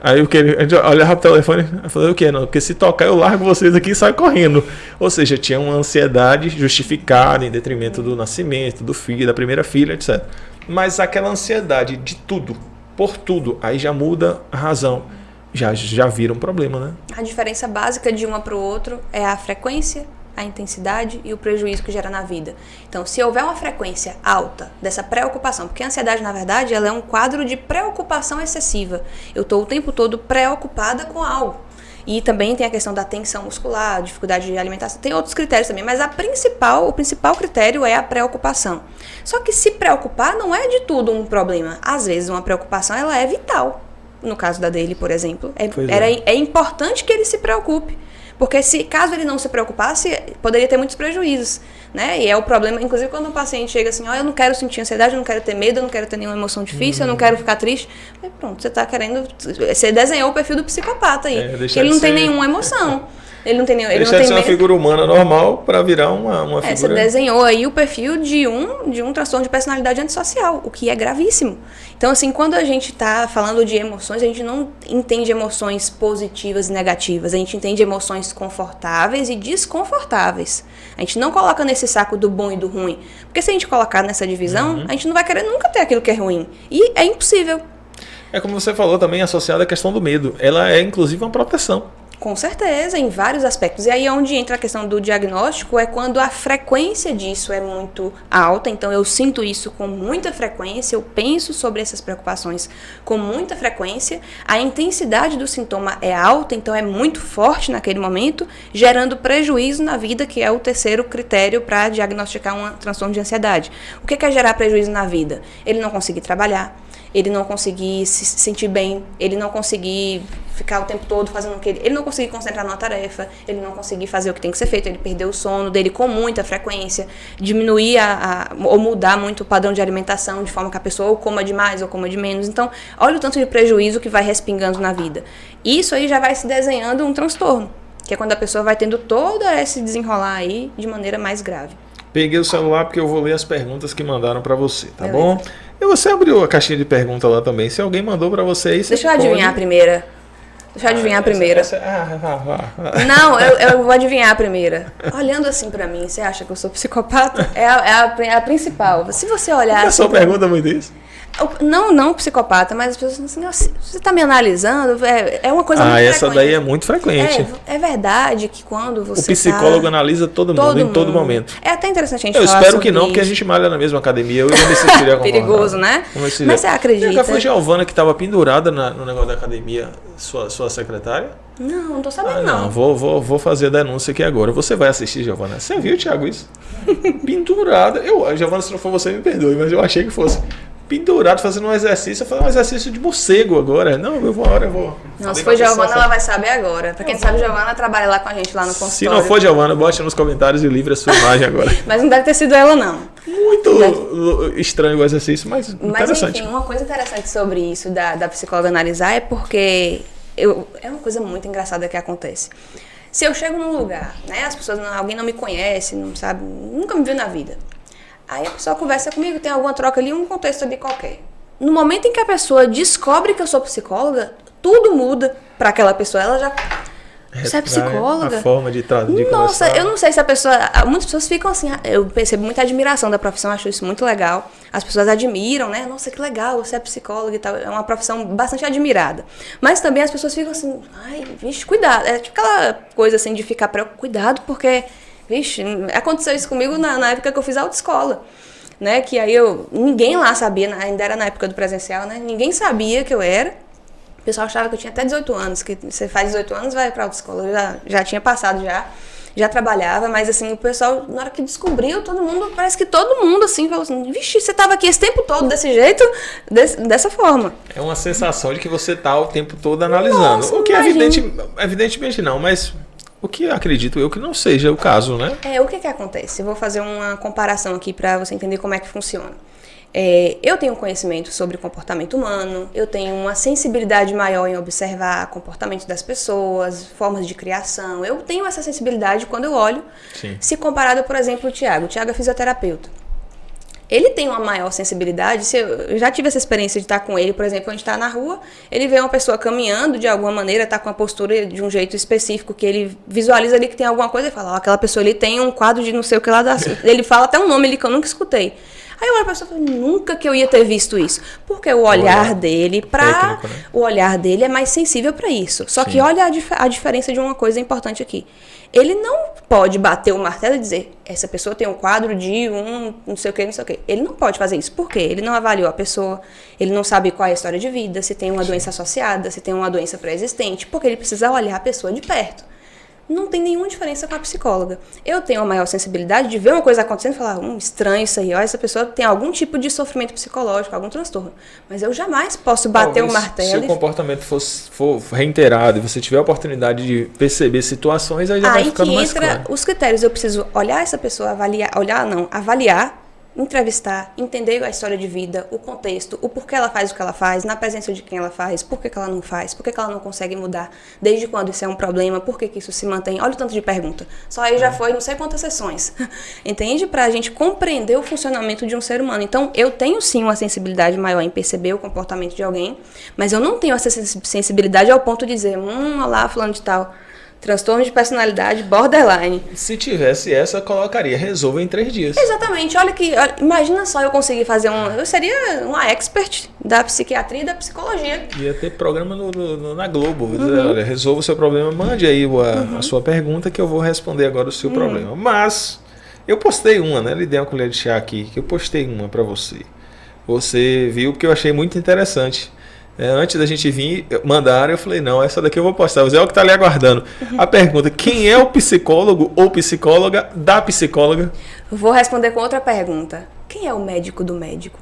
Aí a gente olhava pro telefone e falou, o que? Não, porque se tocar eu largo vocês aqui e saio correndo. Ou seja, tinha uma ansiedade justificada em detrimento do nascimento, do filho, da primeira filha, etc. Mas aquela ansiedade de tudo, por tudo, aí já muda a razão. Já vira um problema, né? A diferença básica de uma para o outro é a frequência, a intensidade e o prejuízo que gera na vida. Então, se houver uma frequência alta dessa preocupação, porque a ansiedade, na verdade, ela é um quadro de preocupação excessiva. Eu estou o tempo todo preocupada com algo. E também tem a questão da tensão muscular, dificuldade de alimentação, tem outros critérios também, mas o principal critério é a preocupação. Só que se preocupar não é de tudo um problema. Às vezes uma preocupação ela é vital. No caso da dele, por exemplo, é importante que ele se preocupe. Porque caso ele não se preocupasse, poderia ter muitos prejuízos, né? E é o problema, inclusive quando um paciente chega assim, eu não quero sentir ansiedade, eu não quero ter medo, eu não quero ter nenhuma emoção difícil, eu não quero ficar triste. Aí pronto, você desenhou o perfil do psicopata aí, que ele não tem nenhuma emoção. Ele não tem nenhum. Ele deixa não tem de ser uma figura humana normal para virar uma figura. Você desenhou aí o perfil de um transtorno de personalidade antissocial, o que é gravíssimo. Então, assim, quando a gente está falando de emoções, a gente não entende emoções positivas e negativas. A gente entende emoções confortáveis e desconfortáveis. A gente não coloca nesse saco do bom e do ruim. Porque se a gente colocar nessa divisão, a gente não vai querer nunca ter aquilo que é ruim. E é impossível. É como você falou também, associado à questão do medo. Ela é, inclusive, uma proteção. Com certeza, em vários aspectos. E aí onde entra a questão do diagnóstico é quando a frequência disso é muito alta. Então eu sinto isso com muita frequência, eu penso sobre essas preocupações com muita frequência. A intensidade do sintoma é alta, então é muito forte naquele momento, gerando prejuízo na vida, que é o terceiro critério para diagnosticar um transtorno de ansiedade. O que é gerar prejuízo na vida? Ele não conseguir trabalhar, ele não conseguir se sentir bem, ele não conseguir ficar o tempo todo fazendo o que ele não conseguir concentrar numa tarefa, ele não conseguir fazer o que tem que ser feito, ele perder o sono dele com muita frequência, diminuir ou mudar muito o padrão de alimentação, de forma que a pessoa ou coma demais ou coma de menos. Então, olha o tanto de prejuízo que vai respingando na vida. Isso aí já vai se desenhando um transtorno, que é quando a pessoa vai tendo todo esse desenrolar aí de maneira mais grave. Peguei o celular porque eu vou ler as perguntas que mandaram para você, tá bom? E você abriu a caixinha de pergunta lá também. Se alguém mandou para você aí, você Deixa eu adivinhar a primeira. Não, eu vou adivinhar a primeira. Olhando assim pra mim, você acha que eu sou psicopata? É a principal. Se você olhar... A sua pergunta muito isso? Não psicopata, mas as pessoas assim, você tá me analisando, é uma coisa muito frequente. Essa daí é muito frequente. É verdade que quando você o psicólogo analisa todo mundo em todo momento. É até interessante a gente falar sobre Eu espero que não, porque a gente malha na mesma academia. Eu não me sentiria perigoso, né? Mas você acredita? Foi a Giovana que estava pendurada no negócio da academia, sua secretária? Não tô sabendo não. Vou fazer a denúncia aqui agora. Você vai assistir, Giovana? Você viu, Thiago, isso? Pendurada. Giovana, se não for você, me perdoe, mas eu achei que fosse. Pendurado, fazendo um exercício. Eu falei, um exercício de morcego agora. Não, eu vou. Não, se for Giovana, ela vai saber agora. Pra quem não sabe, Giovana trabalha lá com a gente lá no consultório. Se não for Giovana, bote nos comentários e livre a sua imagem agora. Mas não deve ter sido ela, não. Muito estranho o exercício, mas interessante. Mas enfim, uma coisa interessante sobre isso da psicóloga analisar é porque é uma coisa muito engraçada que acontece. Se eu chego num lugar, né, alguém não me conhece, não sabe, nunca me viu na vida. Aí a pessoa conversa comigo, tem alguma troca ali, um contexto ali qualquer. No momento em que a pessoa descobre que eu sou psicóloga, tudo muda para aquela pessoa. Ela já... Você é psicóloga? A forma de Nossa, conversar. Eu não sei se a pessoa... Muitas pessoas ficam assim... Eu percebo muita admiração da profissão, acho isso muito legal. As pessoas admiram, né? Nossa, que legal, você é psicóloga e tal. É uma profissão bastante admirada. Mas também as pessoas ficam assim... Ai, vixe, cuidado. É tipo aquela coisa assim de ficar preocupado. Cuidado, porque... Vixe, aconteceu isso comigo na época que eu fiz autoescola, né? Que aí ninguém lá sabia, ainda era na época do presencial, né? Ninguém sabia que eu era. O pessoal achava que eu tinha até 18 anos, que você faz 18 anos vai pra autoescola. Eu já tinha passado já trabalhava, mas assim, o pessoal, na hora que descobriu, parece que todo mundo assim, falou assim, vixe, você tava aqui esse tempo todo desse jeito, dessa forma. É uma sensação de que você tá o tempo todo analisando. Nossa, o que evidentemente não, mas... O que acredito eu que não seja o caso, né? O que acontece? Eu vou fazer uma comparação aqui para você entender como é que funciona. Eu tenho conhecimento sobre comportamento humano, eu tenho uma sensibilidade maior em observar comportamento das pessoas, formas de criação. Eu tenho essa sensibilidade quando eu olho, se comparado, por exemplo, o Thiago. O Thiago é fisioterapeuta. Ele tem uma maior sensibilidade. Eu já tive essa experiência de estar com ele, por exemplo, a gente está na rua, ele vê uma pessoa caminhando de alguma maneira, está com a postura de um jeito específico, que ele visualiza ali que tem alguma coisa e fala, aquela pessoa ali tem um quadro de não sei o que lá. Ele fala até um nome ali que eu nunca escutei. Aí eu olho pra pessoa e falo, nunca que eu ia ter visto isso. Porque o olhar dele técnico, né? O olhar dele é mais sensível para isso. Só que olha a diferença de uma coisa importante aqui. Ele não pode bater o martelo e dizer, essa pessoa tem um quadro de não sei o que, não sei o que. Ele não pode fazer isso. Por quê? Ele não avaliou a pessoa, ele não sabe qual é a história de vida, se tem uma doença associada, se tem uma doença pré-existente, porque ele precisa olhar a pessoa de perto. Não tem nenhuma diferença com a psicóloga. Eu tenho a maior sensibilidade de ver uma coisa acontecendo e falar, estranho isso aí, ó, essa pessoa tem algum tipo de sofrimento psicológico, algum transtorno. Mas eu jamais posso bater o martelo. Se o comportamento for reiterado e você tiver a oportunidade de perceber situações, aí já vai ficando mais claro. Aí que entra os critérios. Eu preciso olhar essa pessoa, avaliar, entrevistar, entender a história de vida, o contexto, o porquê ela faz o que ela faz, na presença de quem ela faz, por que ela não faz, por que ela não consegue mudar, desde quando isso é um problema, por que isso se mantém. Olha o tanto de pergunta. Só aí já foi não sei quantas sessões. Entende? Pra gente compreender o funcionamento de um ser humano. Então, eu tenho sim uma sensibilidade maior em perceber o comportamento de alguém, mas eu não tenho essa sensibilidade ao ponto de dizer, olá, fulano de tal, Transtorno de personalidade borderline. Se tivesse essa, eu colocaria, resolva em 3 dias. Exatamente, imagina só eu conseguir fazer eu seria uma expert da psiquiatria e da psicologia. Ia ter programa na Globo. Olha, resolva o seu problema, mande aí a sua pergunta que eu vou responder agora o seu problema. Mas, eu postei uma, né? Lhe dei uma colher de chá aqui, que eu postei uma pra você. Você viu, porque eu achei muito interessante. Antes da gente vir, mandaram, eu falei, não, essa daqui eu vou postar. O Zé que tá ali aguardando. A pergunta, quem é o psicólogo ou psicóloga da psicóloga? Vou responder com outra pergunta. Quem é o médico do médico?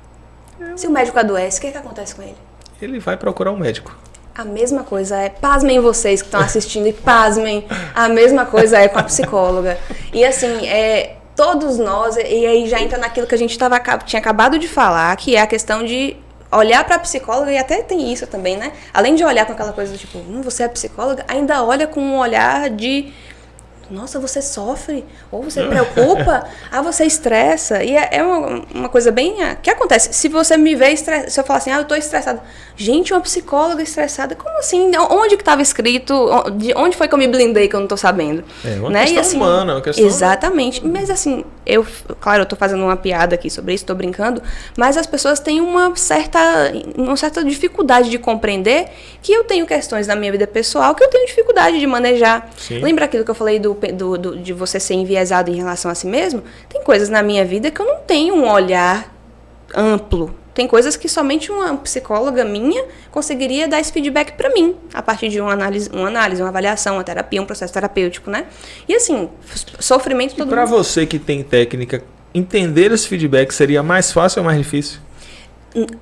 Se o médico adoece, o que acontece com ele? Ele vai procurar um médico. A mesma coisa pasmem vocês que estão assistindo e pasmem, a mesma coisa é com a psicóloga. E assim, todos nós, e aí já entra naquilo que a gente tinha acabado de falar, que é a questão de olhar para a psicóloga, e até tem isso também, né? Além de olhar com aquela coisa do tipo, você é psicóloga, ainda olha com um olhar de, nossa, você sofre, ou você preocupa, você estressa. E é uma coisa bem... que acontece? Se você me vê estressada, se eu falar assim, eu tô estressada. Gente, uma psicóloga estressada, como assim? Onde que estava escrito? Onde foi que eu me blindei que eu não tô sabendo? É uma né? questão assim, humana, uma questão... Exatamente. Mas assim, claro, eu tô fazendo uma piada aqui sobre isso, tô brincando, mas as pessoas têm uma certa dificuldade de compreender que eu tenho questões na minha vida pessoal que eu tenho dificuldade de manejar. Sim. Lembra aquilo que eu falei de você ser enviesado em relação a si mesmo? Tem coisas na minha vida que eu não tenho um olhar amplo. Tem coisas que somente uma psicóloga minha conseguiria dar esse feedback para mim, a partir de uma análise, uma avaliação, uma terapia, um processo terapêutico, né? E assim, sofrimento todo mundo. Para você que tem técnica, entender esse feedback seria mais fácil ou mais difícil?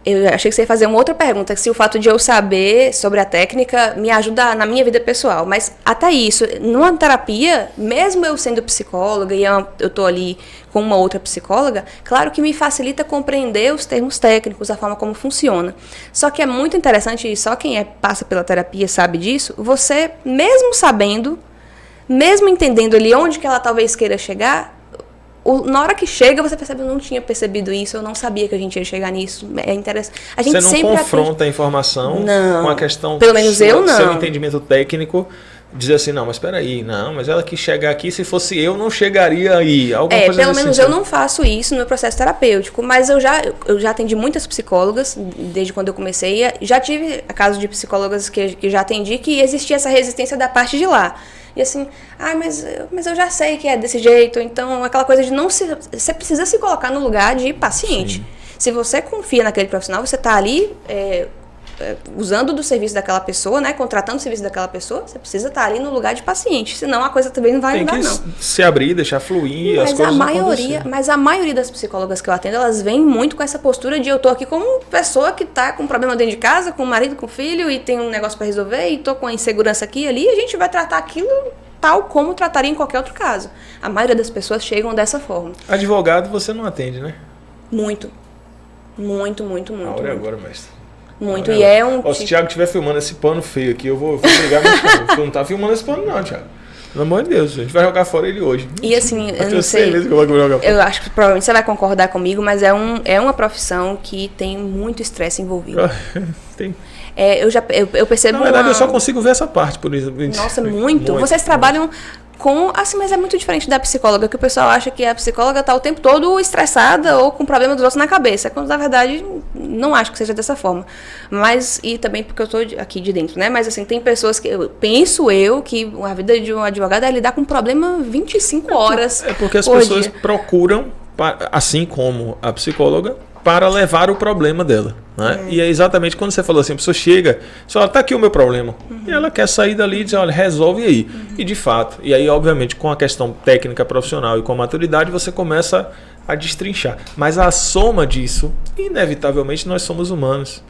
Eu achei que você ia fazer uma outra pergunta, se o fato de eu saber sobre a técnica me ajuda na minha vida pessoal, mas até isso, numa terapia, mesmo eu sendo psicóloga e eu tô ali com uma outra psicóloga, claro que me facilita compreender os termos técnicos, a forma como funciona. Só que é muito interessante, e só quem passa pela terapia sabe disso, você, mesmo sabendo, mesmo entendendo ali onde que ela talvez queira chegar, na hora que chega, você percebe, eu não tinha percebido isso, eu não sabia que a gente ia chegar nisso. É interessante. A gente você não confronta a informação com a questão... Pelo menos eu não. Seu entendimento técnico, dizer assim, não, mas espera aí, mas ela que chega aqui, se fosse eu, não chegaria aí. Alguma coisa pelo menos sentido. Eu não faço isso no meu processo terapêutico, mas eu já atendi muitas psicólogas, desde quando eu comecei, já tive casos de psicólogas que já atendi, que existia essa resistência da parte de lá. E assim, mas eu já sei que é desse jeito, então aquela coisa de você precisa se colocar no lugar de paciente. Sim. Se você confia naquele profissional, você está ali usando do serviço daquela pessoa, né, contratando o serviço daquela pessoa, você precisa estar ali no lugar de paciente, senão a coisa também não vai andar, não. Tem que se abrir, deixar fluir, as coisas Mas a maioria das psicólogas que eu atendo, elas vêm muito com essa postura de eu tô aqui como pessoa que tá com um problema dentro de casa, com o marido, com o filho, e tem um negócio para resolver, e tô com a insegurança aqui e ali, e a gente vai tratar aquilo tal como trataria em qualquer outro caso. A maioria das pessoas chegam dessa forma. Advogado você não atende, né? Muito. Muito, muito, muito. A hora é agora, mestre. Muito, e é um... Se o Thiago estiver filmando esse pano feio aqui, eu vou brigar meu Thiago. Você não tá filmando esse pano não, Thiago. Pelo amor de Deus, a gente vai jogar fora ele hoje. E assim, eu não sei... Que eu vou jogar fora. Eu acho que provavelmente você vai concordar comigo, mas é uma profissão que tem muito estresse envolvido. Tem. Eu percebo... Na verdade, eu só consigo ver essa parte, por isso. Nossa, muito. Vocês trabalham com... Assim, mas é muito diferente da psicóloga, que o pessoal acha que a psicóloga tá o tempo todo estressada ou com problema dos outros na cabeça, quando na verdade não acho que seja dessa forma. Mas, e também porque eu tô aqui de dentro, né? Mas assim, tem pessoas que... Penso que a vida de um advogado é lidar com problema 25 horas. É porque as pessoas procuram, assim como a psicóloga, para levar o problema dela, né? E é exatamente quando você falou assim, a pessoa chega, você fala, tá aqui o meu problema. E ela quer sair dali e dizer, olha, resolve aí. E de fato, e aí obviamente com a questão técnica profissional e com a maturidade, você começa a destrinchar. Mas a soma disso, inevitavelmente nós somos humanos.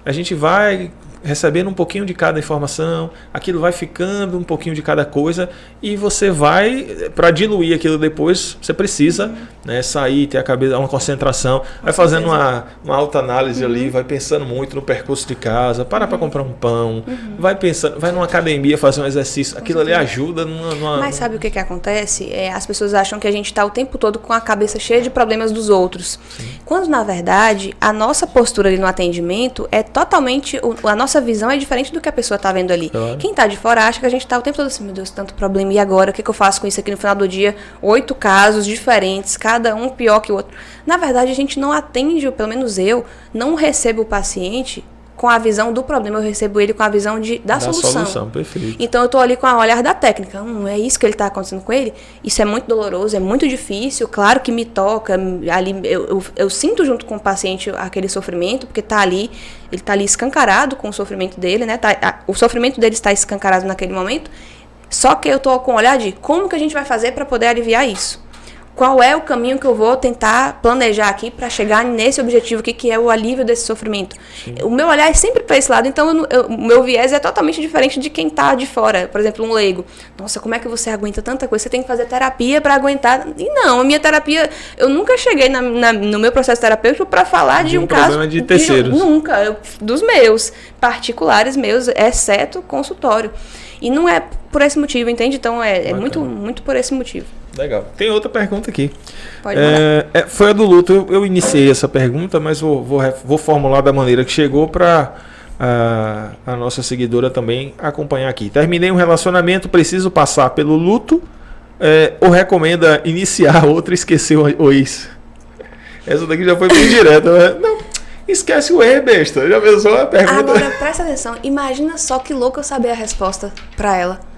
A gente vai recebendo um pouquinho de cada informação, aquilo vai ficando um pouquinho de cada coisa e você vai, para diluir aquilo depois, você precisa né, sair, ter a cabeça, uma concentração, vai fazendo uma autoanálise ali, vai pensando muito no percurso de casa, para comprar um pão, vai pensando, vai numa academia fazer um exercício, aquilo ali ajuda numa... Mas sabe o que acontece? As pessoas acham que a gente está o tempo todo com a cabeça cheia de problemas dos outros. Sim. Quando, na verdade, a nossa postura ali no atendimento é totalmente... A nossa nossa visão é diferente do que a pessoa está vendo ali. Claro. Quem está de fora acha que a gente está o tempo todo assim, meu Deus, tanto problema, e agora? O que eu faço com isso aqui no final do dia? 8 casos diferentes, cada um pior que o outro. Na verdade, a gente não atende, ou pelo menos eu, não recebo o paciente com a visão do problema, eu recebo ele com a visão da solução. Perfeito. Então eu estou ali com o olhar da técnica. É isso que ele está acontecendo com ele? Isso é muito doloroso, é muito difícil, claro que me toca. Ali, eu sinto junto com o paciente aquele sofrimento, porque ele está ali escancarado com o sofrimento dele, né? O sofrimento dele está escancarado naquele momento. Só que eu estou com o olhar de como que a gente vai fazer para poder aliviar isso. Qual é o caminho que eu vou tentar planejar aqui para chegar nesse objetivo aqui, que é o alívio desse sofrimento. Sim. O meu olhar é sempre para esse lado, então o meu viés é totalmente diferente de quem está de fora. Por exemplo, um leigo. Nossa, como é que você aguenta tanta coisa? Você tem que fazer terapia para aguentar. E não, a minha terapia... Eu nunca cheguei no meu processo terapêutico para falar de um caso... problema de terceiros. Nunca. Dos meus, particulares meus, exceto consultório. E não é por esse motivo, entende? Então é muito, muito por esse motivo. Legal. Tem outra pergunta aqui. Pode mandar. Foi a do luto. Eu iniciei essa pergunta, mas vou formular da maneira que chegou para a nossa seguidora também acompanhar aqui. Terminei um relacionamento, preciso passar pelo luto ou recomenda iniciar outro e esquecer o ex? Essa daqui já foi bem direta. Né? Não, esquece o ex, besta. Já pensou a pergunta? Agora, presta atenção. Imagina só que louco eu saber a resposta para ela.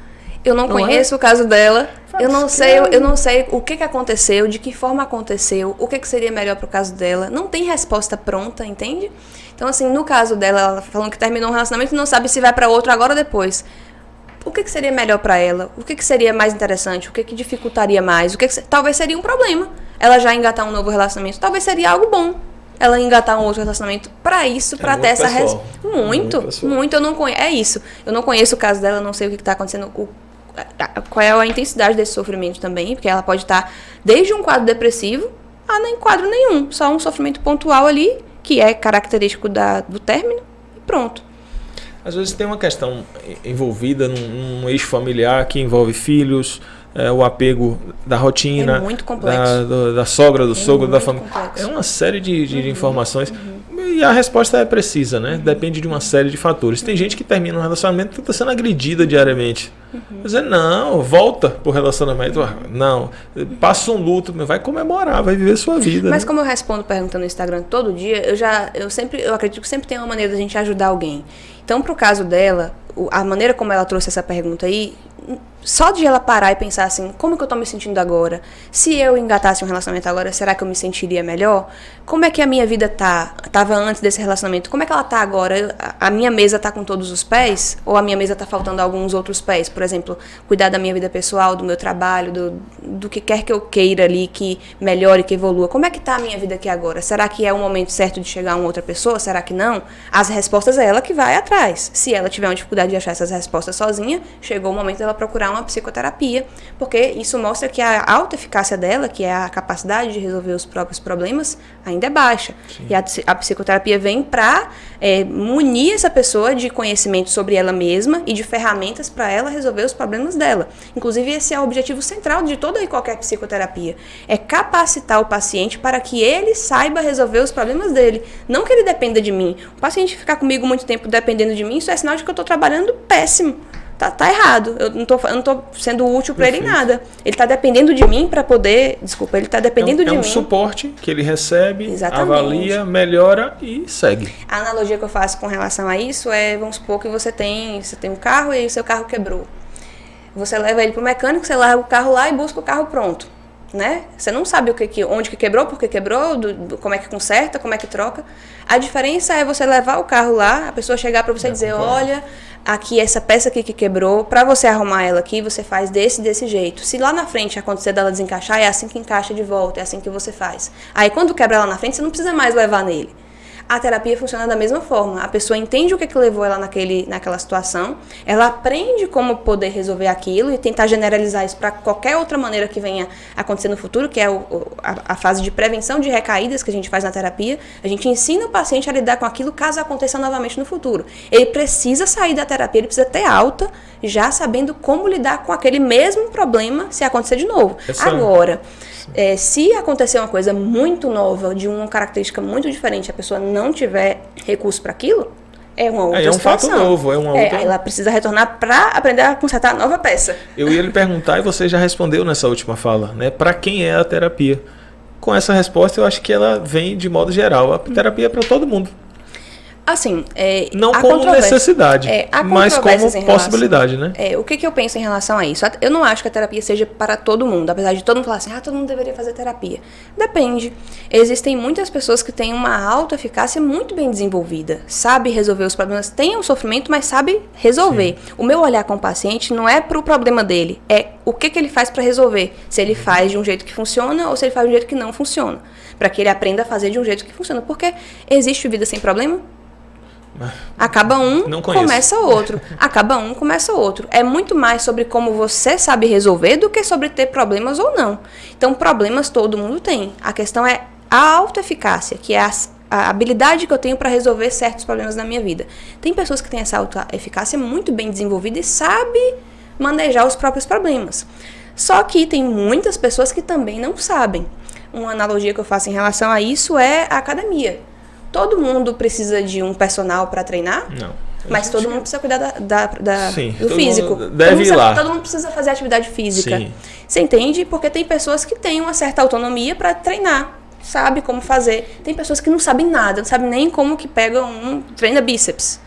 Eu não conheço o caso dela, eu não sei o que aconteceu, de que forma aconteceu, o que seria melhor pro caso dela. Não tem resposta pronta, entende? Então, assim, no caso dela, ela falando que terminou um relacionamento e não sabe se vai para outro agora ou depois. O que seria melhor para ela? O que seria mais interessante? O que dificultaria mais? Talvez seria um problema ela já engatar um novo relacionamento. Talvez seria algo bom ela engatar um outro relacionamento para isso, para ter essa resposta. Muito, eu não conheço. É isso. Eu não conheço o caso dela, não sei o que está acontecendo. Qual é a intensidade desse sofrimento também, porque ela pode estar desde um quadro depressivo a nem quadro nenhum, só um sofrimento pontual ali, que é característico do término, e pronto. Às vezes tem uma questão envolvida num eixo familiar que envolve filhos, o apego da rotina, muito complexo. Da sogra, do sogro, da família. Complexo. É uma série de informações. E a resposta é precisa, né? Depende de uma série de fatores. Tem gente que termina um relacionamento e está sendo agredida diariamente. Dizer, não, volta pro relacionamento. Não, passa um luto, vai comemorar, vai viver sua vida. Mas né? como eu respondo perguntando no Instagram todo dia, eu acredito que sempre tem uma maneira da gente ajudar alguém. Então, pro caso dela, a maneira como ela trouxe essa pergunta aí, só de ela parar e pensar assim, como que eu tô me sentindo agora? Se eu engatasse um relacionamento agora, será que eu me sentiria melhor? Como é que a minha vida tava antes desse relacionamento? Como é que ela tá agora? A minha mesa tá com todos os pés? Ou a minha mesa tá faltando alguns outros pés? Por exemplo, cuidar da minha vida pessoal, do meu trabalho, do que quer que eu queira ali, que melhore, que evolua. Como é que tá a minha vida aqui agora? Será que é o momento certo de chegar a uma outra pessoa? Será que não? As respostas é ela que vai atrás. Se ela tiver uma dificuldade de achar essas respostas sozinha, chegou o momento dela procurar uma psicoterapia, porque isso mostra que a autoeficácia dela, que é a capacidade de resolver os próprios problemas, ainda é baixa. Sim. E a psicoterapia vem para munir essa pessoa de conhecimento sobre ela mesma e de ferramentas para ela resolver os problemas dela. Inclusive, esse é o objetivo central de toda e qualquer psicoterapia. É capacitar o paciente para que ele saiba resolver os problemas dele. Não que ele dependa de mim. O paciente ficar comigo muito tempo dependendo de mim, isso é sinal de que eu estou trabalhando péssimo. Tá errado. Eu não tô sendo útil para ele em nada. Ele tá dependendo de mim para poder... Desculpa, ele tá dependendo de mim. É um suporte que ele recebe, exatamente, avalia, melhora e segue. A analogia que eu faço com relação a isso é, vamos supor que você tem um carro e aí o seu carro quebrou. Você leva ele pro mecânico, você larga o carro lá e busca o carro pronto. Né? Você não sabe onde que quebrou, por que quebrou, como é que conserta, como é que troca. A diferença é você levar o carro lá, a pessoa chegar para você e dizer, olha, aqui essa peça aqui que quebrou, para você arrumar ela aqui, você faz desse jeito. Se lá na frente acontecer dela desencaixar, é assim que encaixa de volta, é assim que você faz. Aí quando quebra lá na frente, você não precisa mais levar nele. A terapia funciona da mesma forma. A pessoa entende o que levou ela naquela situação, ela aprende como poder resolver aquilo e tentar generalizar isso para qualquer outra maneira que venha acontecer no futuro, que é a fase de prevenção de recaídas que a gente faz na terapia. A gente ensina o paciente a lidar com aquilo caso aconteça novamente no futuro. Ele precisa sair da terapia, ele precisa ter alta, já sabendo como lidar com aquele mesmo problema se acontecer de novo. Agora, se acontecer uma coisa muito nova, de uma característica muito diferente, a pessoa não tiver recurso para aquilo, É uma outra um situação. fato novo, é uma outra... Ela precisa retornar para aprender a consertar a nova peça. Eu ia lhe perguntar e você já respondeu nessa última fala, né? Para quem é a terapia? Com essa resposta, eu acho que ela vem de modo geral. A terapia é para todo mundo. Assim, não como necessidade, mas como possibilidade, né? O que eu penso em relação a isso? Eu não acho que a terapia seja para todo mundo, apesar de todo mundo falar assim, todo mundo deveria fazer terapia. Depende. Existem muitas pessoas que têm uma autoeficácia muito bem desenvolvida, sabe resolver os problemas, tem o sofrimento, mas sabe resolver. Sim. O meu olhar com o paciente não é para o problema dele, é o que ele faz para resolver. Se ele faz de um jeito que funciona ou se ele faz de um jeito que não funciona. Para que ele aprenda a fazer de um jeito que funciona. Porque existe vida sem problema? Acaba um, começa outro. Acaba um, começa outro. É muito mais sobre como você sabe resolver do que sobre ter problemas ou não. Então, problemas todo mundo tem. A questão é a autoeficácia, que é a habilidade que eu tenho para resolver certos problemas na minha vida. Tem pessoas que têm essa autoeficácia muito bem desenvolvida e sabem manejar os próprios problemas. Só que tem muitas pessoas que também não sabem. Uma analogia que eu faço em relação a isso é a academia. Todo mundo precisa de um personal para treinar? Não. Mas todo mundo precisa cuidar Sim, do físico. Deve ir lá. Todo mundo precisa fazer atividade física. Sim. Você entende? Porque tem pessoas que têm uma certa autonomia para treinar. Sabe como fazer. Tem pessoas que não sabem nada, não sabem nem como que treina bíceps.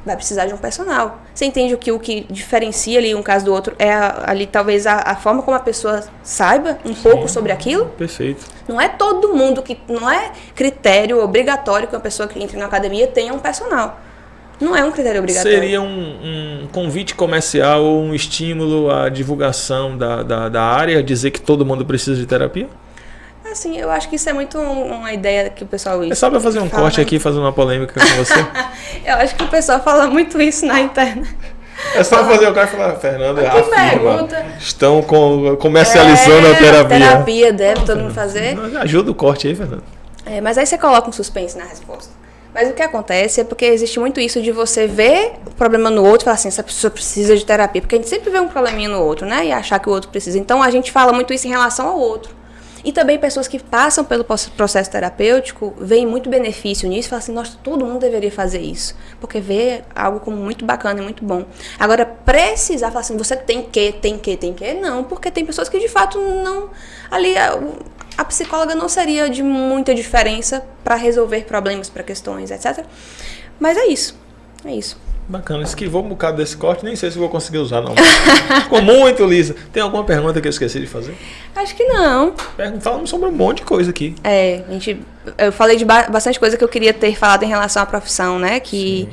Vai precisar de um personal. Você entende que o que diferencia ali um caso do outro é ali talvez a forma como a pessoa saiba um pouco sobre aquilo? Perfeito. Não é todo mundo não é critério obrigatório que uma pessoa que entra na academia tenha um personal. Não é um critério obrigatório. Seria um convite comercial ou um estímulo à divulgação da área, dizer que todo mundo precisa de terapia? Assim, eu acho que isso é muito uma ideia que o pessoal... É só para fazer um corte aqui, fazer uma polêmica com você? Eu acho que o pessoal fala muito isso na internet. É só fazer o cara falar, Fernanda, afirma, pergunta. Estão comercializando a terapia. Terapia, deve todo mundo fazer. Ajuda o corte aí, Fernanda. Mas aí você coloca um suspense na resposta. Mas o que acontece é porque existe muito isso de você ver o problema no outro e falar assim, essa pessoa precisa de terapia. Porque a gente sempre vê um probleminha no outro, né? E achar que o outro precisa. Então a gente fala muito isso em relação ao outro. E também pessoas que passam pelo processo terapêutico veem muito benefício nisso e falam assim, nossa, todo mundo deveria fazer isso. Porque vê algo como muito bacana e muito bom. Agora, precisar falar assim, você tem que, não. Porque tem pessoas que de fato não... Ali, a psicóloga não seria de muita diferença para resolver problemas, para questões, etc. Mas é isso. É isso. Bacana, esquivou um bocado desse corte, nem sei se vou conseguir usar, não. Ficou muito lisa. Tem alguma pergunta que eu esqueci de fazer? Acho que não. Falamos sobre um monte de coisa aqui. Eu falei de bastante coisa que eu queria ter falado em relação à profissão, né? Que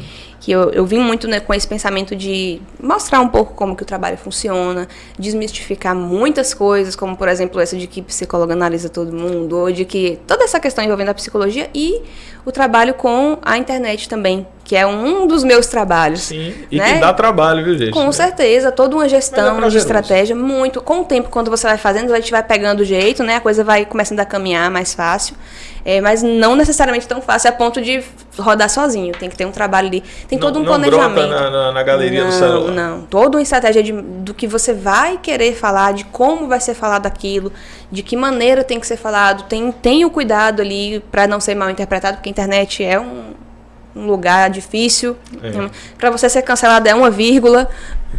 eu vim muito, né, com esse pensamento de mostrar um pouco como que o trabalho funciona, desmistificar muitas coisas, como, por exemplo, essa de que psicóloga analisa todo mundo, ou de que toda essa questão envolvendo a psicologia e o trabalho com a internet também, que é um dos meus trabalhos. Sim, e né? que dá trabalho, viu, gente? Com certeza, toda uma gestão de estratégia, muito. Com o tempo, quando você vai fazendo, a gente vai pegando o jeito, né? A coisa vai começando a caminhar mais fácil. Mas não necessariamente tão fácil a ponto de rodar sozinho. Tem que ter um trabalho ali. Tem todo um planejamento. Não brota na galeria do celular. Não. Toda uma estratégia do que você vai querer falar, de como vai ser falado aquilo, de que maneira tem que ser falado. Tem o cuidado ali para não ser mal interpretado, porque a internet é um lugar difícil. Para você ser cancelado é uma vírgula.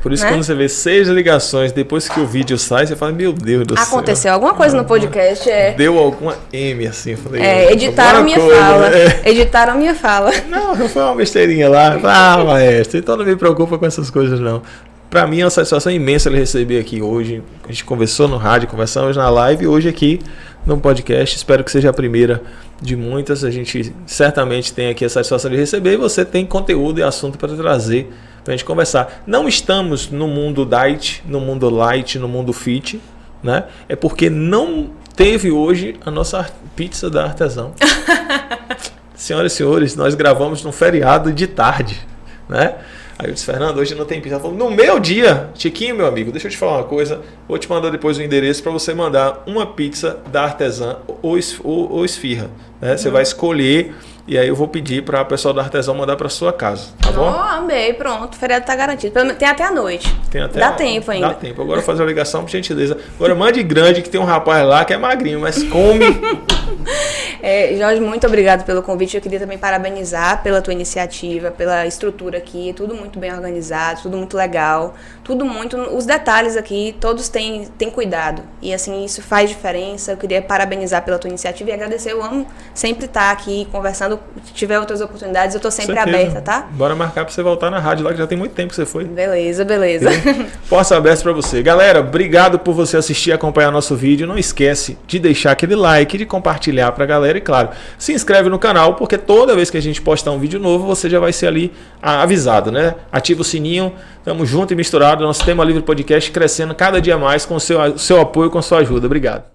Por isso, né? Quando você vê 6 ligações depois que o vídeo sai, você fala, meu Deus do céu. Aconteceu alguma coisa no podcast. Deu alguma M, assim. Eu falei, editaram minha fala. Editaram minha fala. Não foi uma besteirinha lá. Maestro, então não me preocupa com essas coisas, não. Para mim é uma satisfação imensa lhe receber aqui hoje. A gente conversou no rádio, conversamos na live e hoje aqui no podcast. Espero que seja a primeira de muitas. A gente certamente tem aqui a satisfação de receber e você tem conteúdo e assunto para trazer para a gente conversar. Não estamos no mundo diet, no mundo light, no mundo fit, né? É porque não teve hoje a nossa pizza da Artesão. Senhoras e senhores, nós gravamos num feriado de tarde, né? Aí eu disse, Fernando, hoje não tem pizza. Ela falou, no meu dia, Tiquinho, meu amigo, deixa eu te falar uma coisa. Vou te mandar depois o endereço para você mandar uma pizza da Artesã ou esfirra. Né? Você vai escolher e aí eu vou pedir para o pessoal da Artesã mandar para sua casa. Tá bom? Amei, pronto. O feriado tá garantido. Tem até a noite. Dá tempo ainda. Dá tempo. Agora fazer a ligação, por gentileza. Agora mande grande que tem um rapaz lá que é magrinho, mas come. Jorge, muito obrigado pelo convite. Eu queria também parabenizar pela tua iniciativa, pela estrutura aqui. Tudo muito bem organizado, tudo muito legal. Tudo muito... Os detalhes aqui, todos têm cuidado. E assim, isso faz diferença. Eu queria parabenizar pela tua iniciativa e agradecer. Eu amo sempre estar aqui conversando. Se tiver outras oportunidades, eu estou sempre aberta, tá? Bora marcar para você voltar na rádio lá, que já tem muito tempo que você foi. Beleza. Portas abertas para você. Galera, obrigado por você assistir e acompanhar nosso vídeo. Não esquece de deixar aquele like, de compartilhar para a galera e, claro, se inscreve no canal, porque toda vez que a gente postar um vídeo novo, você já vai ser ali avisado, né? Ativa o sininho. Tamo junto e misturado. Nosso Tema Livre Podcast crescendo cada dia mais com o seu apoio, com sua ajuda. Obrigado.